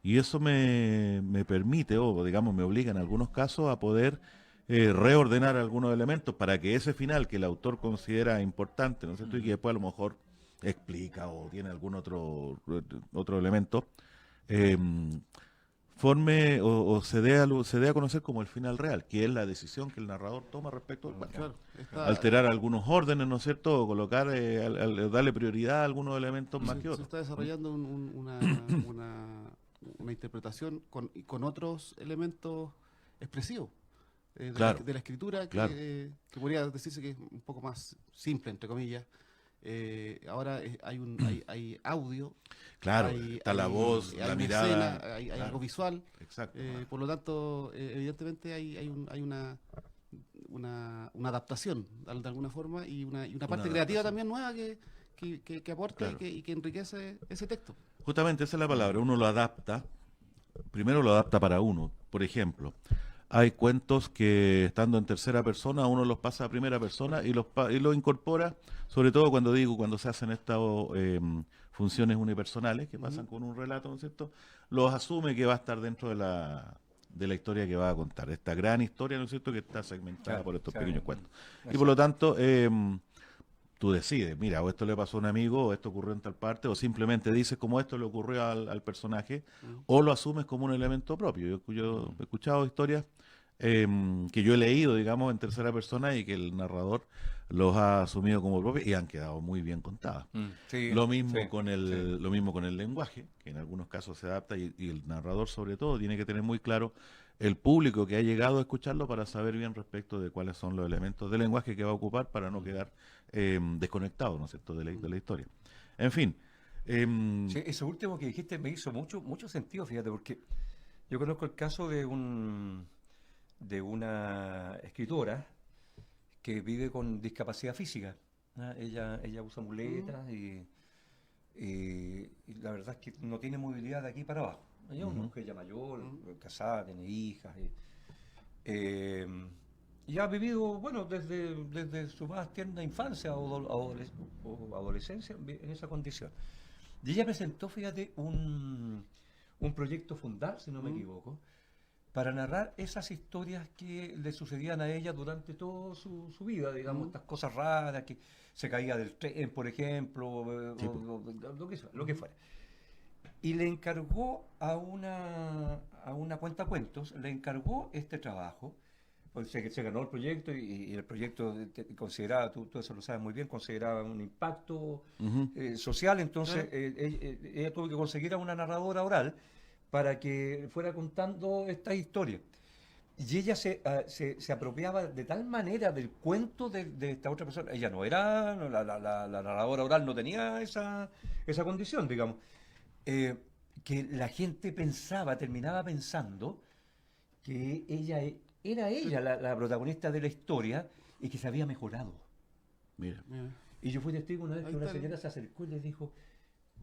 Y eso me permite, o digamos me obliga en algunos casos a poder reordenar algunos elementos para que ese final que el autor considera importante, ¿no es cierto? Y que después a lo mejor explica o tiene algún otro elemento, eh, forme o se dé a conocer como el final real, que es la decisión que el narrador toma respecto al cuento. Claro, Alterar algunos órdenes, ¿no es cierto? O colocar, darle prioridad a algunos elementos más que se otros. está desarrollando una interpretación con otros elementos expresivos Claro. de la escritura Claro. que podría decirse que es un poco más simple, entre comillas. Ahora hay audio, Claro, hay- está la hay- voz, hay la una mirada. escena, hay Claro. algo visual. Exacto. Por lo tanto, evidentemente hay una adaptación de alguna forma y una parte creativa adaptación. también nueva que aporta Claro. y que enriquece ese texto. Justamente esa es la palabra, uno lo adapta, primero lo adapta para uno. Por ejemplo, hay cuentos que estando en tercera persona uno los pasa a primera persona y los incorpora, sobre todo cuando se hacen estas funciones unipersonales que pasan con un relato, ¿no es cierto? Los asume que va a estar dentro de la historia que va a contar, esta gran historia, ¿no es cierto?, que está segmentada Claro, por estos claro. pequeños cuentos. Y Exacto. por lo tanto, tú decides, mira, o esto le pasó a un amigo, o esto ocurrió en tal parte, o simplemente dices como esto le ocurrió al personaje, o lo asumes como un elemento propio. Yo he escuchado historias que yo he leído, digamos, en tercera persona y que el narrador los ha asumido como propios y han quedado muy bien contadas. Sí, Lo mismo sí, con lo mismo con el lenguaje, que en algunos casos se adapta y el narrador sobre todo tiene que tener muy claro el público que ha llegado a escucharlo para saber bien respecto de cuáles son los elementos del lenguaje que va a ocupar para no quedar desconectado, ¿no es cierto?, de la historia. En fin. Sí, eso último que dijiste me hizo mucho sentido, fíjate, porque yo conozco el caso de una escritora que vive con discapacidad física. ¿Ah? Ella usa muletas y la verdad es que no tiene movilidad de aquí para abajo. Ella es una mujer ya mayor, casada, tiene hijas. Y ha vivido, bueno, desde su más tierna infancia o adolescencia en esa condición. Y ella presentó, fíjate, un proyecto Fundar, si no me equivoco, para narrar esas historias que le sucedían a ella durante toda su vida, digamos, estas cosas raras, que se caía del tren, por ejemplo, lo que fuera. Y le encargó a una cuentacuentos, le encargó este trabajo, pues se ganó el proyecto y el proyecto consideraba, tú eso lo sabes muy bien, consideraba un impacto social, entonces ella tuvo que conseguir a una narradora oral para que fuera contando esta historia. Y ella se apropiaba de tal manera del cuento de esta otra persona. Ella no era, la narradora oral no tenía esa condición, digamos. Que la gente terminaba pensando que era ella la protagonista de la historia y que se había mejorado. Mira. Mira. Y yo fui testigo una vez Ahí que una está. señora se acercó y le dijo,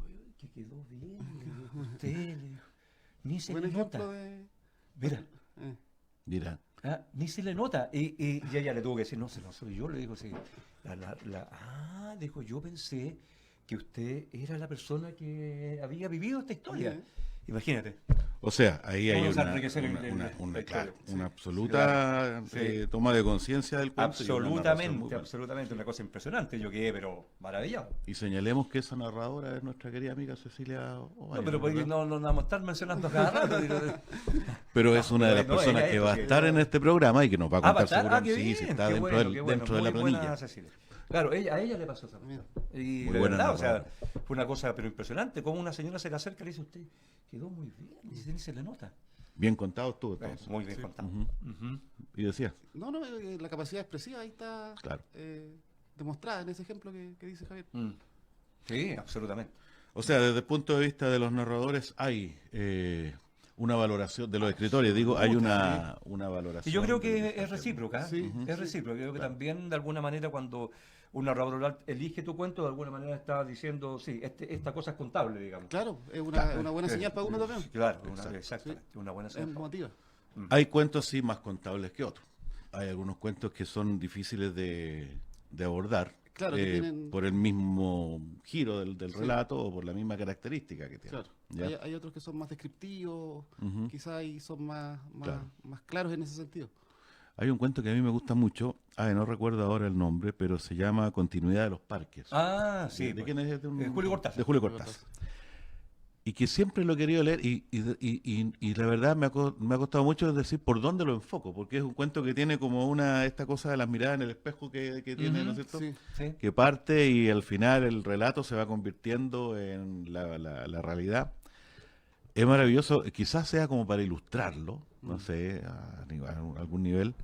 "Oye, que quedó bien, le dijo usted, le dijo, ni se Buen le nota. ejemplo de... Mira, Mira. ni se le nota. Y ella le tuvo que decir, no soy yo, le dijo, sí. Dijo, yo pensé que usted era la persona que había vivido esta historia. Bien. Imagínate. O sea, ahí hay Vamos a una, enriquecer una, la una- historia. claro, Sí. una absoluta Sí. toma de conciencia del cuento. y una narración muy Absolutamente, buena. absolutamente, una cosa impresionante. Yo quedé, pero maravillado. Y señalemos que esa narradora es nuestra querida amiga Cecilia Ovalle, No, pero pues, ¿verdad? no vamos a estar mencionando cada rato. Pero es una de las no, personas era que esto, va a sí, estar era- en este programa y que nos va a ¿Va a contar estar? seguramente. Qué Sí, bien, sí, está qué dentro, bueno, del- qué bueno. dentro de la Muy buena, planilla. Cecilia. Claro, a ella le pasó esa cosa. Y Muy de buena verdad, o sea, narradora. fue una cosa pero impresionante. Como una señora se le acerca y le dice, usted quedó muy bien, ni se le nota. Bien contado estuvo entonces. Muy bien contado. Ujú. Ujú. Y decía, No, la capacidad expresiva ahí está Claro. demostrada en ese ejemplo que dice Javier. Mm. Sí, absolutamente. o sea, desde el punto de vista de los narradores hay una valoración de los escritores, digo, hay una valoración. Y yo creo de lo que está es recíproca. ¿eh? Sí, Es recíproca. Creo que también, de alguna manera, cuando un narrador oral elige tu cuento, de alguna manera está diciendo, sí, esta cosa es contable, digamos. Claro, es una buena señal para uno también. Claro, Exacto. exactamente, una buena Es señal. emotiva. Hay cuentos sí más contables que otros. Hay algunos cuentos que son difíciles de abordar Claro, que tienen- por el mismo giro del Sí. relato o por la misma característica que tiene. Claro. ¿Ya? Hay otros que son más descriptivos, Ujú. quizás y son más Claro. claros en ese sentido. Hay un cuento que a mí me gusta mucho, no recuerdo ahora el nombre, pero se llama Continuidad de los Parques. Ah, sí. ¿De pues. quién es? Julio Cortázar. De Julio Cortázar. Y que siempre lo he querido leer y la verdad me ha costado mucho decir por dónde lo enfoco, porque es un cuento que tiene como esta cosa de las miradas en el espejo que tiene, ¿no es cierto? Sí. Sí. Que parte y al final el relato se va convirtiendo en la realidad. Es maravilloso, quizás sea como para ilustrarlo, no sé, a algún nivel,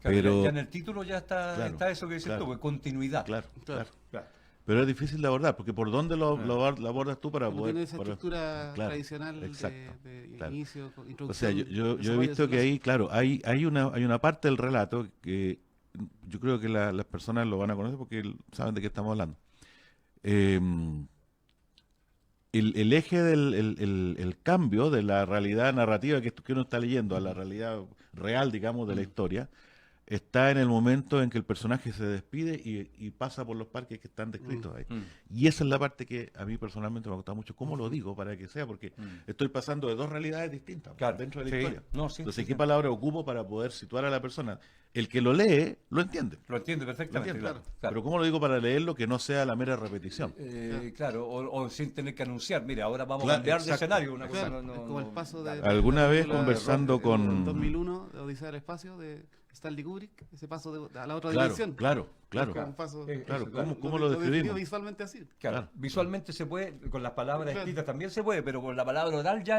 Claro, pero ya en el título ya está, Claro, está eso que dices claro. tú, pues, continuidad. claro, Claro. claro. Pero es difícil de abordar, porque ¿por dónde lo Ah. abordas tú para No poder...? tiene esa para- estructura claro, tradicional exacto, de claro. inicio, introducción. O sea, yo he desarrollo, visto que desenlace. ahí, claro, hay una parte del relato que yo creo que las personas lo van a conocer porque saben de qué estamos hablando. El eje el cambio de la realidad narrativa que uno está leyendo a la realidad real, digamos, de la historia, está en el momento en que el personaje se despide y pasa por los parques que están descritos ahí. Y esa es la parte que a mí personalmente me gusta mucho. ¿Cómo lo digo para que sea? Porque estoy pasando de dos realidades distintas Claro, dentro de la sí. historia. No, sí, Entonces, sí, ¿qué sí. palabra ocupo para poder situar a la persona? El que lo lee, lo entiende. Lo entiende perfectamente, Lo entiende, claro. Pero ¿cómo lo digo para leerlo que no sea la mera repetición? Claro, o sin tener que anunciar, mira, ahora vamos Claro, a cambiar de exacto. escenario. Una cosa Claro, no, es como el paso de... Alguna vez la- conversando en con- 2001, de Odisea del Espacio, de Stanley Kubrick, ese paso a la otra Claro, dimensión. claro. Es como un paso- Claro, Eso, ¿cómo lo definió describimos? visualmente así. Claro, Claro. visualmente se puede, con las palabras Claro. escritas también se puede, pero con la palabra oral ya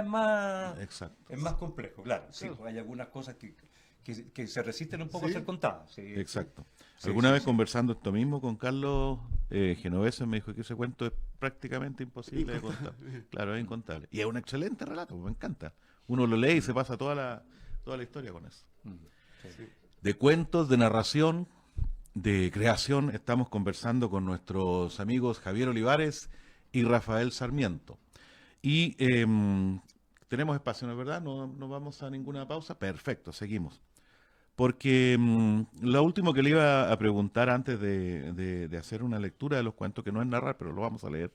Exacto. es más complejo, claro. Sí, Claro. pues hay algunas cosas que se resisten un poco a Sí. ser contadas. Sí. Exacto. Sí, Alguna sí, vez sí. conversando esto mismo con Carlos Genovese me dijo que ese cuento es prácticamente imposible de contar. Claro, es incontable. Y es un excelente relato, me encanta. Uno lo lee y se pasa toda la historia con eso. De cuentos, de narración, de creación, estamos conversando con nuestros amigos Javier Olivares y Rafael Sarmiento. Y tenemos espacio, ¿no es verdad? No vamos a ninguna pausa. Perfecto, seguimos. Porque lo último que le iba a preguntar antes de hacer una lectura de los cuentos, que no es narrar, pero lo vamos a leer,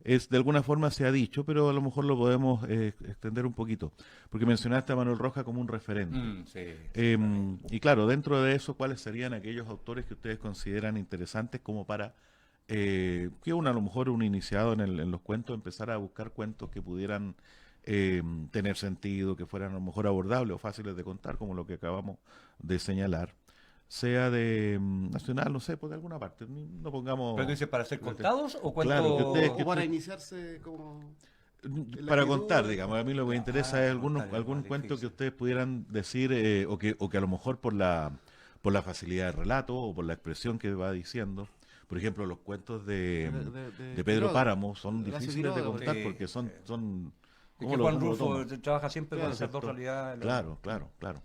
es de alguna forma se ha dicho, pero a lo mejor lo podemos extender un poquito. Porque mencionaste a Manuel Roja como un referente. Sí. Y claro, dentro de eso, ¿cuáles serían aquellos autores que ustedes consideran interesantes como para que uno, a lo mejor un iniciado en los cuentos, empezara a buscar cuentos que pudieran tener sentido, que fueran a lo mejor abordables o fáciles de contar, como lo que acabamos de señalar? Sea de nacional, no sé, pues de alguna parte. No pongamos... ¿Pero tú dices para ser contados o cuentos? Claro, que ustedes- O para iniciarse como... la para que contar, tuvo- digamos, a mí lo que me interesa es algún contar, más cuento que difícil. ustedes pudieran decir o que a lo mejor por la facilidad de relato o por la expresión que va diciendo. Por ejemplo, los cuentos de Pedro Quiroga. Páramo son Horacio difíciles de Quiroga, contar sí. porque son Es ¿cómo que lo- Juan cómo lo Rulfo toman? trabaja siempre Claro, con esas dos ¿cierto? realidades. Claro, claro, claro.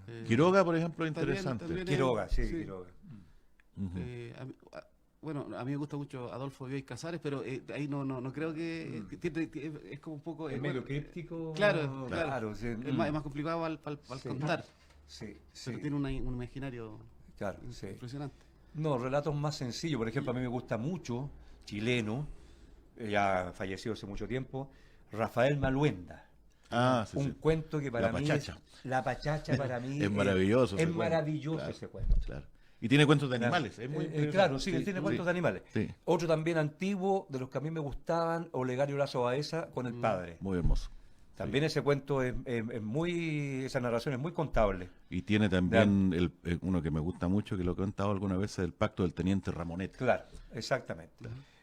Eh, Quiroga, por ejemplo, también- interesante. también Quiroga, sí, sí. Quiroga. Ujú. Bueno, a mí me gusta mucho Adolfo Bioy Casares, pero ahí no creo que es como un poco Es medio bueno, críptico. claro. Sí, es más complicado al Sí. contar, Sí, pero sí, tiene un imaginario claro, sí. impresionante. No, relatos más sencillos. Por ejemplo, a mí me gusta mucho, chileno, ya fallecido hace mucho tiempo, Rafael Maluenda. Ah, sí, Un sí. cuento que para La mí Pachacha. La Pachacha para mí Es maravilloso Es ese cuento. maravilloso Claro. ese cuento. Claro. Y tiene cuentos de animales. Es muy Claro, sí, interesante. él tiene cuentos de animales. Sí. Otro también antiguo, de los que a mí me gustaban, Olegario Lazo Baeza con el padre. Muy hermoso. También ese cuento es muy, esa narración es muy contable. Y tiene también uno que me gusta mucho, que lo he contado alguna vez, el pacto del teniente Ramonet. Claro, exactamente.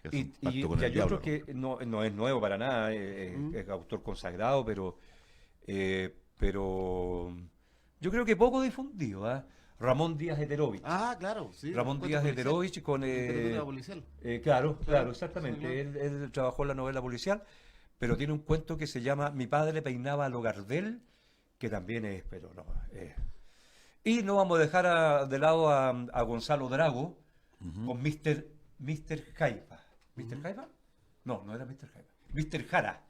Que es Y, un pacto con el hay diablo, otro que no es nuevo para nada, es autor consagrado, pero yo creo que poco difundido. ¿Ah? Ramón Díaz Heterovich. Ah, claro, sí. Ramón cuento Díaz policial, Heterovich con... literatura policial. Claro, exactamente. Sí, claro. Él trabajó en la novela policial, pero tiene un cuento que se llama Mi padre peinaba a lo Gardel, que también es, pero no. Y no vamos a dejar de lado a Gonzalo Drago con Mr. Jaiba. ¿Mr. Jaiba? No era Mr. Jaiba. Mr. Jara.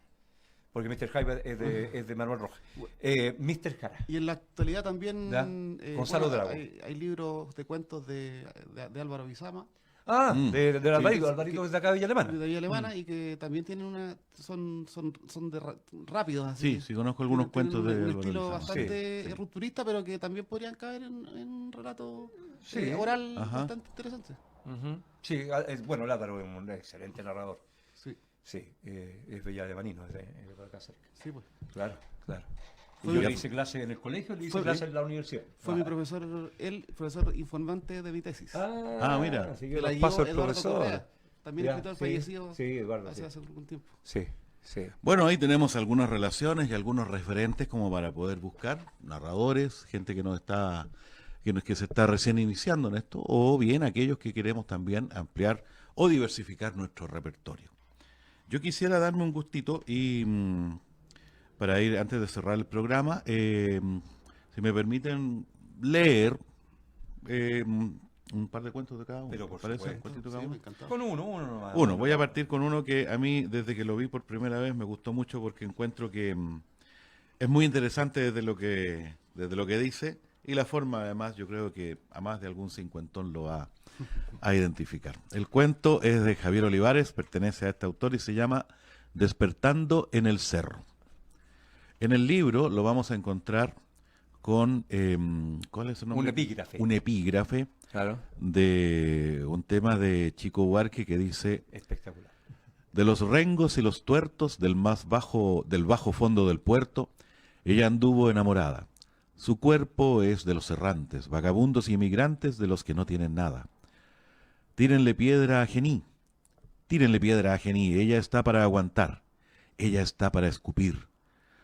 Porque Mr. Jaiba es de Manuel Rojas. Mr. Jara. Y en la actualidad también Ya. Gonzalo Drago. hay libros de cuentos de Álvaro Bizama, Ah, del Alvarito, Sí, Alvarito es de acá, Villa Alemana. de Villa Alemana, y que también tienen son rápidos así. Sí, sí, conozco algunos Tienen cuentos de un Álvaro estilo Bizama. bastante Sí. rupturista, pero que también podrían caer en un relato Sí. oral Ajá. bastante interesante. Ujú. Sí, bueno, Lázaro es un excelente narrador. Sí, Sí, es Villa Alemanino, es de acá cerca. sí, pues. Claro, claro. Fue Yo mi- le hice clase en el colegio, le hice fue- clase en la universidad. Fue mi profesor, el profesor informante de mi tesis. mira. Así que que la los guió paso el Eduardo profesor. Correa, también Ya, escritor sí, fallecido sí, Eduardo, hace sí. algún tiempo. Sí, sí. Bueno, ahí tenemos algunas relaciones y algunos referentes como para poder buscar narradores, gente que que se está recién iniciando en esto, o bien aquellos que queremos también ampliar o diversificar nuestro repertorio. Yo quisiera darme un gustito y para ir antes de cerrar el programa, si me permiten leer un par de cuentos de cada uno. Pero ¿les por parece? supuesto. Un cuentito de Sí, cada me uno. encantó. Con uno nomás. Uno, voy a partir con uno que a mí, desde que lo vi por primera vez, me gustó mucho porque encuentro que es muy interesante desde lo que dice y la forma, además, yo creo que a más de algún cincuentón lo va a identificar. El cuento es de Javier Olivares, pertenece a este autor y se llama Despertando en el Cerro. En el libro lo vamos a encontrar con, ¿cuál es su nombre? Un epígrafe. Un epígrafe Claro. de un tema de Chico Buarque que dice: Espectacular. de los rengos y los tuertos del bajo fondo del puerto, ella anduvo enamorada. Su cuerpo es de los errantes, vagabundos y emigrantes, de los que no tienen nada. Tírenle piedra a Gení, ella está para aguantar, ella está para escupir.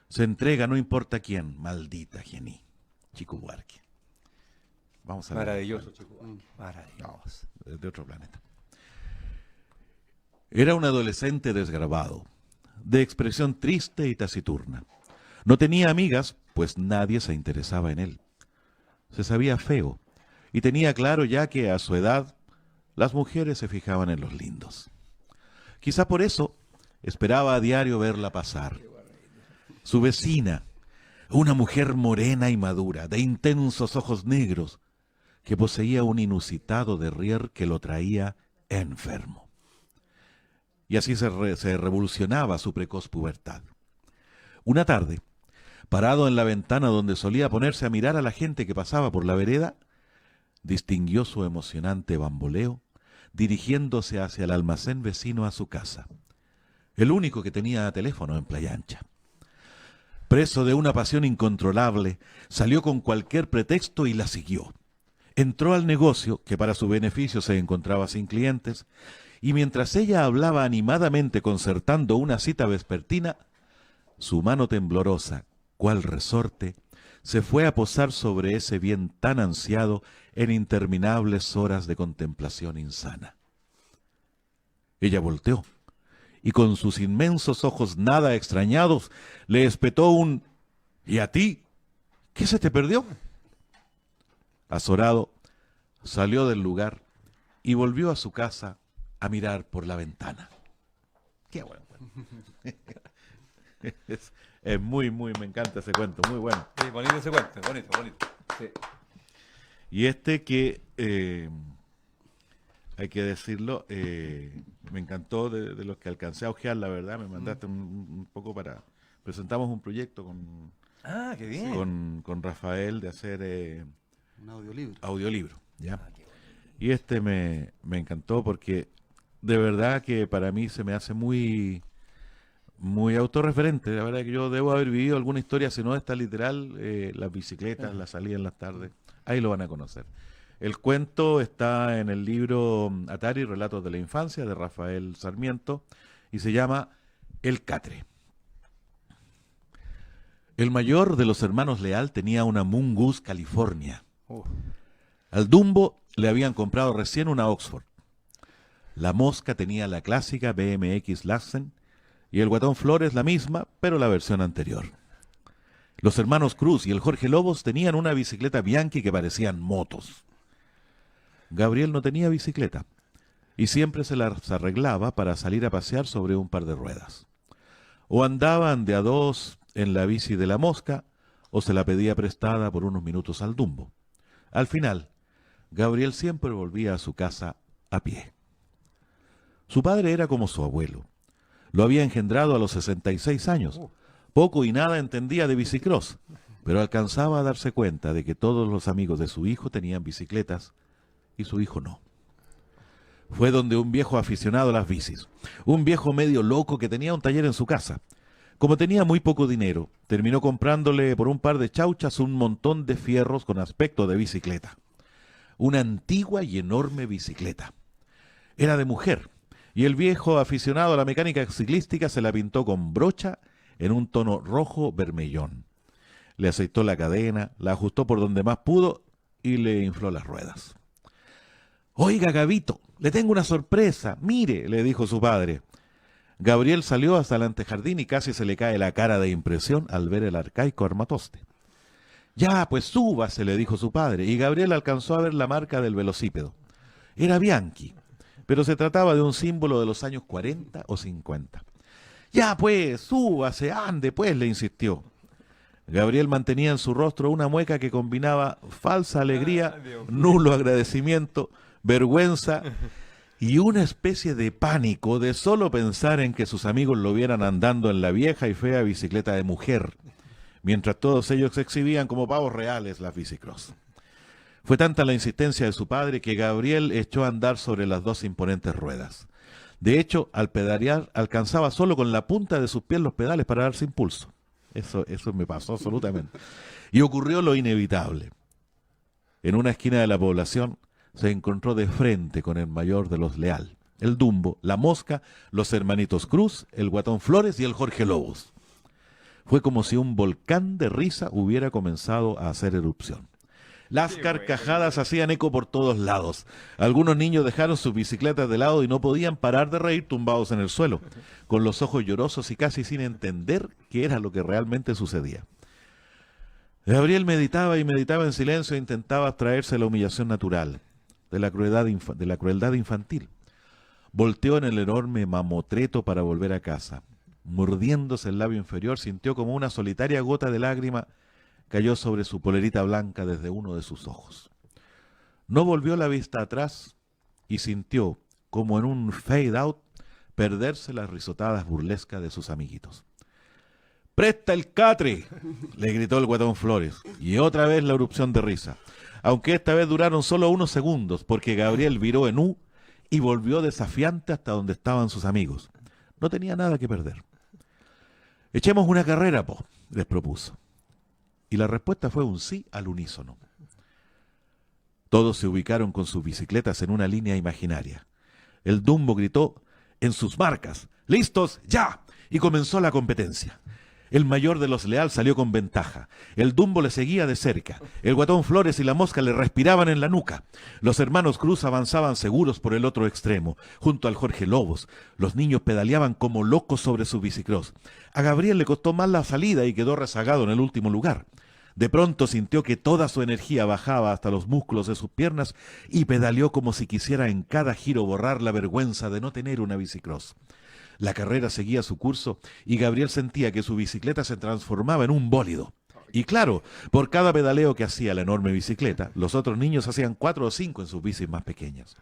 Se entrega no importa quién, maldita Gení. Chico Buarque. Vamos a ver. Maravilloso, chico. Maravilloso. De otro planeta. Era un adolescente desgarbado, de expresión triste y taciturna. No tenía amigas, pues nadie se interesaba en él. Se sabía feo, y tenía claro ya que a su edad las mujeres se fijaban en los lindos. Quizá por eso esperaba a diario verla pasar. Su vecina, una mujer morena y madura, de intensos ojos negros, que poseía un inusitado derrier que lo traía enfermo. Y así se revolucionaba su precoz pubertad. Una tarde, parado en la ventana donde solía ponerse a mirar a la gente que pasaba por la vereda, distinguió su emocionante bamboleo dirigiéndose hacia el almacén vecino a su casa, el único que tenía teléfono en Playa Ancha. Preso de una pasión incontrolable, salió con cualquier pretexto y la siguió. Entró al negocio, que para su beneficio se encontraba sin clientes, y mientras ella hablaba animadamente concertando una cita vespertina, su mano temblorosa, cual resorte, se fue a posar sobre ese bien tan ansiado en interminables horas de contemplación insana. Ella volteó, y con sus inmensos ojos nada extrañados, le espetó un «¿Y a ti? ¿Qué se te perdió?». Azorado, salió del lugar y volvió a su casa a mirar por la ventana. Qué bueno. Es muy, me encanta ese cuento, muy bueno. Sí, bonito ese cuento, bonito. Sí. Y este que, hay que decirlo, me encantó de los que alcancé a ojear, la verdad, me mandaste un poco para... Presentamos un proyecto Ah, qué bien. con Rafael de hacer Un audiolibro. audiolibro, ¿ya? Ah, qué bueno. Y este me encantó porque de verdad que para mí se me hace muy autorreferente. La verdad que yo debo haber vivido alguna historia, si no está literal, las bicicletas, la salida en las tardes. Ahí lo van a conocer. El cuento está en el libro Atari, Relatos de la Infancia, de Rafael Sarmiento, y se llama El Catre. El mayor de los hermanos Leal tenía una Mungus California. Al Dumbo le habían comprado recién una Oxford. La Mosca tenía la clásica BMX Lassen y el Guatón Flores la misma, pero la versión anterior. Los hermanos Cruz y el Jorge Lobos tenían una bicicleta Bianchi que parecían motos. Gabriel no tenía bicicleta y siempre se las arreglaba para salir a pasear sobre un par de ruedas. O andaban de a dos en la bici de la Mosca o se la pedía prestada por unos minutos al Dumbo. Al final, Gabriel siempre volvía a su casa a pie. Su padre era como su abuelo. Lo había engendrado a los 66 años. Poco y nada entendía de bicicross, pero alcanzaba a darse cuenta de que todos los amigos de su hijo tenían bicicletas y su hijo no. Fue donde un viejo aficionado a las bicis, un viejo medio loco que tenía un taller en su casa. Como tenía muy poco dinero, terminó comprándole por un par de chauchas un montón de fierros con aspecto de bicicleta. Una antigua y enorme bicicleta. Era de mujer, y el viejo aficionado a la mecánica ciclística se la pintó con brocha en un tono rojo vermellón. Le aceitó la cadena, la ajustó por donde más pudo y le infló las ruedas. «Oiga, Gabito, le tengo una sorpresa, mire», le dijo su padre. Gabriel salió hasta el antejardín y casi se le cae la cara de impresión al ver el arcaico armatoste. «Ya, pues súbase», le dijo su padre, y Gabriel alcanzó a ver la marca del velocípedo. Era Bianchi, pero se trataba de un símbolo de los años 40 o 50. «Ya, pues, súbase, ande, pues», le insistió. Gabriel mantenía en su rostro una mueca que combinaba falsa alegría, nulo agradecimiento, vergüenza y una especie de pánico de solo pensar en que sus amigos lo vieran andando en la vieja y fea bicicleta de mujer, mientras todos ellos se exhibían como pavos reales las bicicross. Fue tanta la insistencia de su padre que Gabriel echó a andar sobre las dos imponentes ruedas. De hecho, al pedalear alcanzaba solo con la punta de sus pies los pedales para darse impulso. Eso me pasó absolutamente. Y ocurrió lo inevitable. En una esquina de la población se encontró de frente con el mayor de los Leal, el Dumbo, la Mosca, los hermanitos Cruz, el Guatón Flores y el Jorge Lobos. Fue como si un volcán de risa hubiera comenzado a hacer erupción. Las carcajadas hacían eco por todos lados. Algunos niños dejaron sus bicicletas de lado y no podían parar de reír tumbados en el suelo, con los ojos llorosos y casi sin entender qué era lo que realmente sucedía. Gabriel meditaba y meditaba en silencio e intentaba abstraerse de la humillación natural, de la crueldad infantil. Volteó en el enorme mamotreto para volver a casa. Mordiéndose el labio inferior, sintió como una solitaria gota de lágrima cayó sobre su polerita blanca desde uno de sus ojos. No volvió la vista atrás y sintió, como en un fade out, perderse las risotadas burlescas de sus amiguitos. «¡Presta el catre!», le gritó el Guatón Flores, y otra vez la erupción de risa, aunque esta vez duraron solo unos segundos, porque Gabriel viró en U y volvió desafiante hasta donde estaban sus amigos. No tenía nada que perder. «Echemos una carrera, po», les propuso. Y la respuesta fue un sí al unísono. Todos se ubicaron con sus bicicletas en una línea imaginaria. El Dumbo gritó en sus marcas: ¡listos, ya! Y comenzó la competencia. El mayor de los Leal salió con ventaja. El Dumbo le seguía de cerca. El Guatón Flores y la Mosca le respiraban en la nuca. Los hermanos Cruz avanzaban seguros por el otro extremo, junto al Jorge Lobos. Los niños pedaleaban como locos sobre su bicicross. A Gabriel le costó más la salida y quedó rezagado en el último lugar. De pronto sintió que toda su energía bajaba hasta los músculos de sus piernas y pedaleó como si quisiera en cada giro borrar la vergüenza de no tener una bicicross. La carrera seguía su curso y Gabriel sentía que su bicicleta se transformaba en un bólido. Y claro, por cada pedaleo que hacía la enorme bicicleta, los otros niños hacían 4 o 5 en sus bicis más pequeñas.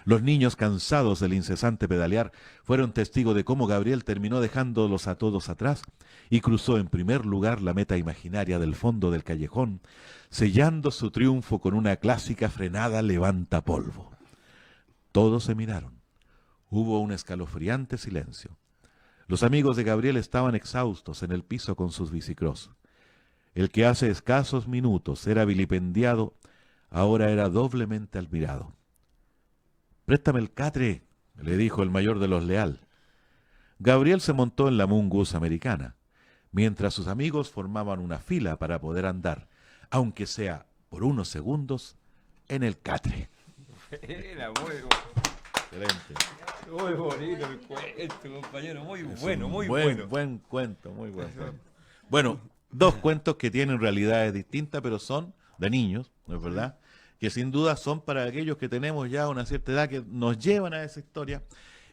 Los niños, cansados del incesante pedalear, fueron testigos de cómo Gabriel terminó dejándolos a todos atrás y cruzó en primer lugar la meta imaginaria del fondo del callejón, sellando su triunfo con una clásica frenada levanta polvo. Todos se miraron. Hubo un escalofriante silencio. Los amigos de Gabriel estaban exhaustos en el piso con sus bicicross. El que hace escasos minutos era vilipendiado, ahora era doblemente admirado. «Préstame el catre», le dijo el mayor de los Leal. Gabriel se montó en la Mungus americana, mientras sus amigos formaban una fila para poder andar, aunque sea por unos segundos, en el catre. Era muy, Excelente. muy bonito el cuento, compañero. Muy bueno, muy buen, bueno. Buen cuento, muy buen cuento. Bueno, 2 cuentos que tienen realidades distintas, pero son de niños, ¿no es verdad? Que sin duda son para aquellos que tenemos ya una cierta edad, que nos llevan a esa historia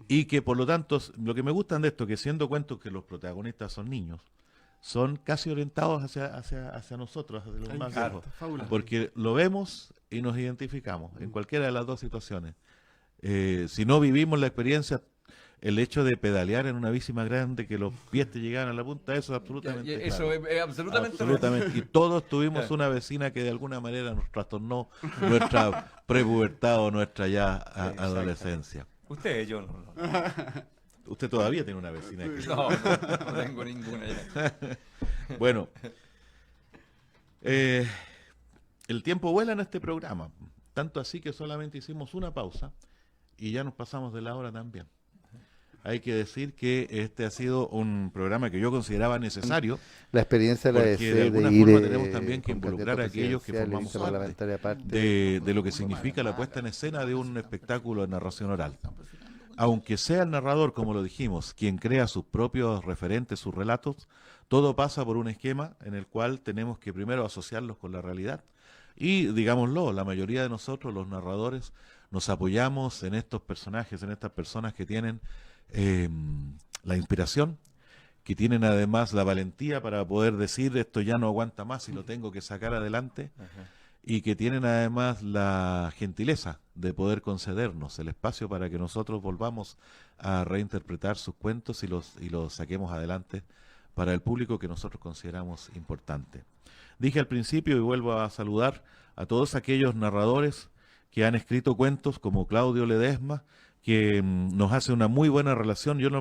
y que por lo tanto, lo que me gustan de esto, que siendo cuentos que los protagonistas son niños, son casi orientados hacia nosotros, hacia los más viejos, porque lo vemos y nos identificamos en cualquiera de las 2 situaciones. Si no vivimos la experiencia, el hecho de pedalear en una bici más grande, que los pies te llegaban a la punta, eso es absolutamente Eso claro. es absolutamente. Absolutamente. Y todos tuvimos una vecina que de alguna manera nos trastornó nuestra prepubertad o nuestra ya adolescencia. Usted, yo no. Usted todavía tiene una vecina que... No tengo ninguna ya. Bueno, el tiempo vuela en este programa, tanto así que solamente hicimos una pausa y ya nos pasamos de la hora también. Hay que decir que este ha sido un programa que yo consideraba necesario. La experiencia de la porque DC de alguna de ir, forma tenemos también que con involucrar a candidato aquellos que presidencial y formamos viceparlamentaria parte aparte. de lo que significa la puesta en escena de un espectáculo de narración oral. Aunque sea el narrador, como lo dijimos, quien crea sus propios referentes, sus relatos, todo pasa por un esquema en el cual tenemos que primero asociarlos con la realidad. Y, digámoslo, la mayoría de nosotros, los narradores, nos apoyamos en estos personajes, en estas personas que tienen la inspiración, que tienen además la valentía para poder decir esto ya no aguanta más y lo tengo que sacar adelante, y que tienen además la gentileza de poder concedernos el espacio para que nosotros volvamos a reinterpretar sus cuentos y los saquemos adelante para el público que nosotros consideramos importante. Dije al principio y vuelvo a saludar a todos aquellos narradores que han escrito cuentos como Claudio Ledesma, que nos hace una muy buena relación. Yo no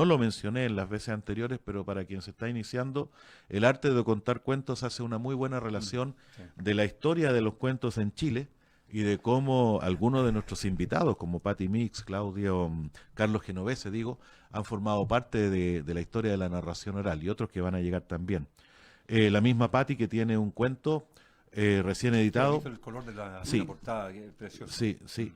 lo mencioné en las veces anteriores, pero para quien se está iniciando, el arte de contar cuentos hace una muy buena relación de la historia de los cuentos en Chile y de cómo algunos de nuestros invitados, como Patti Mix, Claudio, Carlos Genovese, han formado parte de la historia de la narración oral y otros que van a llegar también. La misma Patti, que tiene un cuento recién editado. El color de la portada, que es precioso. Sí, sí.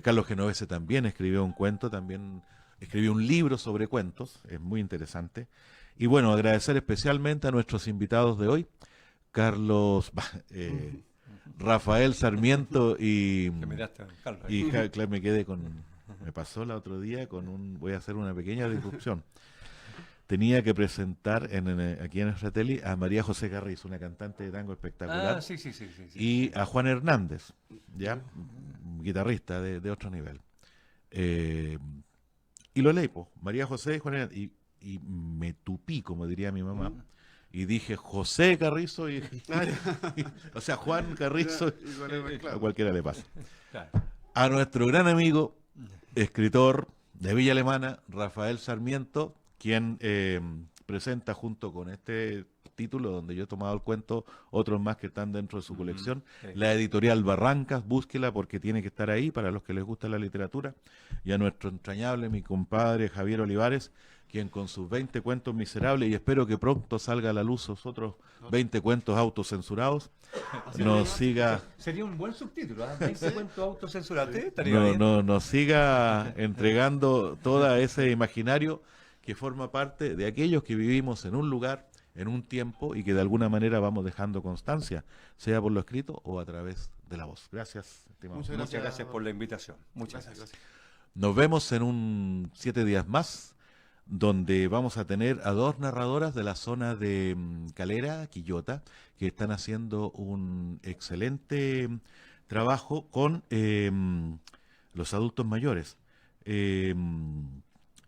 Carlos Genovese también escribió un cuento, también escribió un libro sobre cuentos, es muy interesante. Y bueno, agradecer especialmente a nuestros invitados de hoy, Rafael Sarmiento y me quedé me pasó el otro día voy a hacer una pequeña disrupción. Tenía que presentar aquí en nuestra tele a María José Carrizo, una cantante de tango espectacular, Sí. y a Juan Hernández, ya guitarrista de otro nivel. Y lo leí, María José y Juan Hernández, y me tupí, como diría mi mamá, y dije José Carrizo, o sea, Juan Carrizo, a cualquiera le pasa. A nuestro gran amigo, escritor de Villa Alemana, Rafael Sarmiento, quien presenta junto con este títulos donde yo he tomado el cuento, otros más que están dentro de su colección. Sí. La editorial Barrancas, búsquela porque tiene que estar ahí para los que les gusta la literatura. Y a nuestro entrañable, mi compadre Javier Olivares, quien con sus 20 cuentos miserables, y espero que pronto salga a la luz sus otros 20 cuentos autocensurados, nos siga... Sería un buen subtítulo, ¿ah? 20 cuentos autocensurados. Estaría bien. nos siga entregando todo ese imaginario que forma parte de aquellos que vivimos en un lugar, en un tiempo, y que de alguna manera vamos dejando constancia, sea por lo escrito o a través de la voz. Gracias, estimado. Muchas Muchas gracias por la invitación. Muchas gracias. Nos vemos en un 7 días más, donde vamos a tener a 2 narradoras de la zona de Calera, Quillota, que están haciendo un excelente trabajo con los adultos mayores.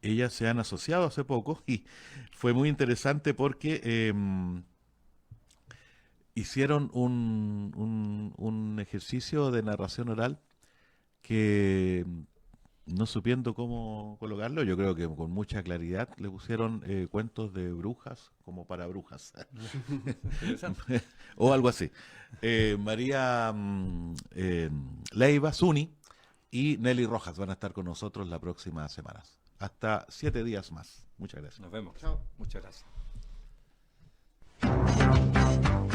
Ellas se han asociado hace poco y fue muy interesante porque hicieron un ejercicio de narración oral que, no supiendo cómo colocarlo, yo creo que con mucha claridad le pusieron cuentos de brujas como para brujas o algo así. María Leiva Zuni y Nelly Rojas van a estar con nosotros la próxima semana. Hasta 7 días más. Muchas gracias. Nos vemos. Chao. Muchas gracias.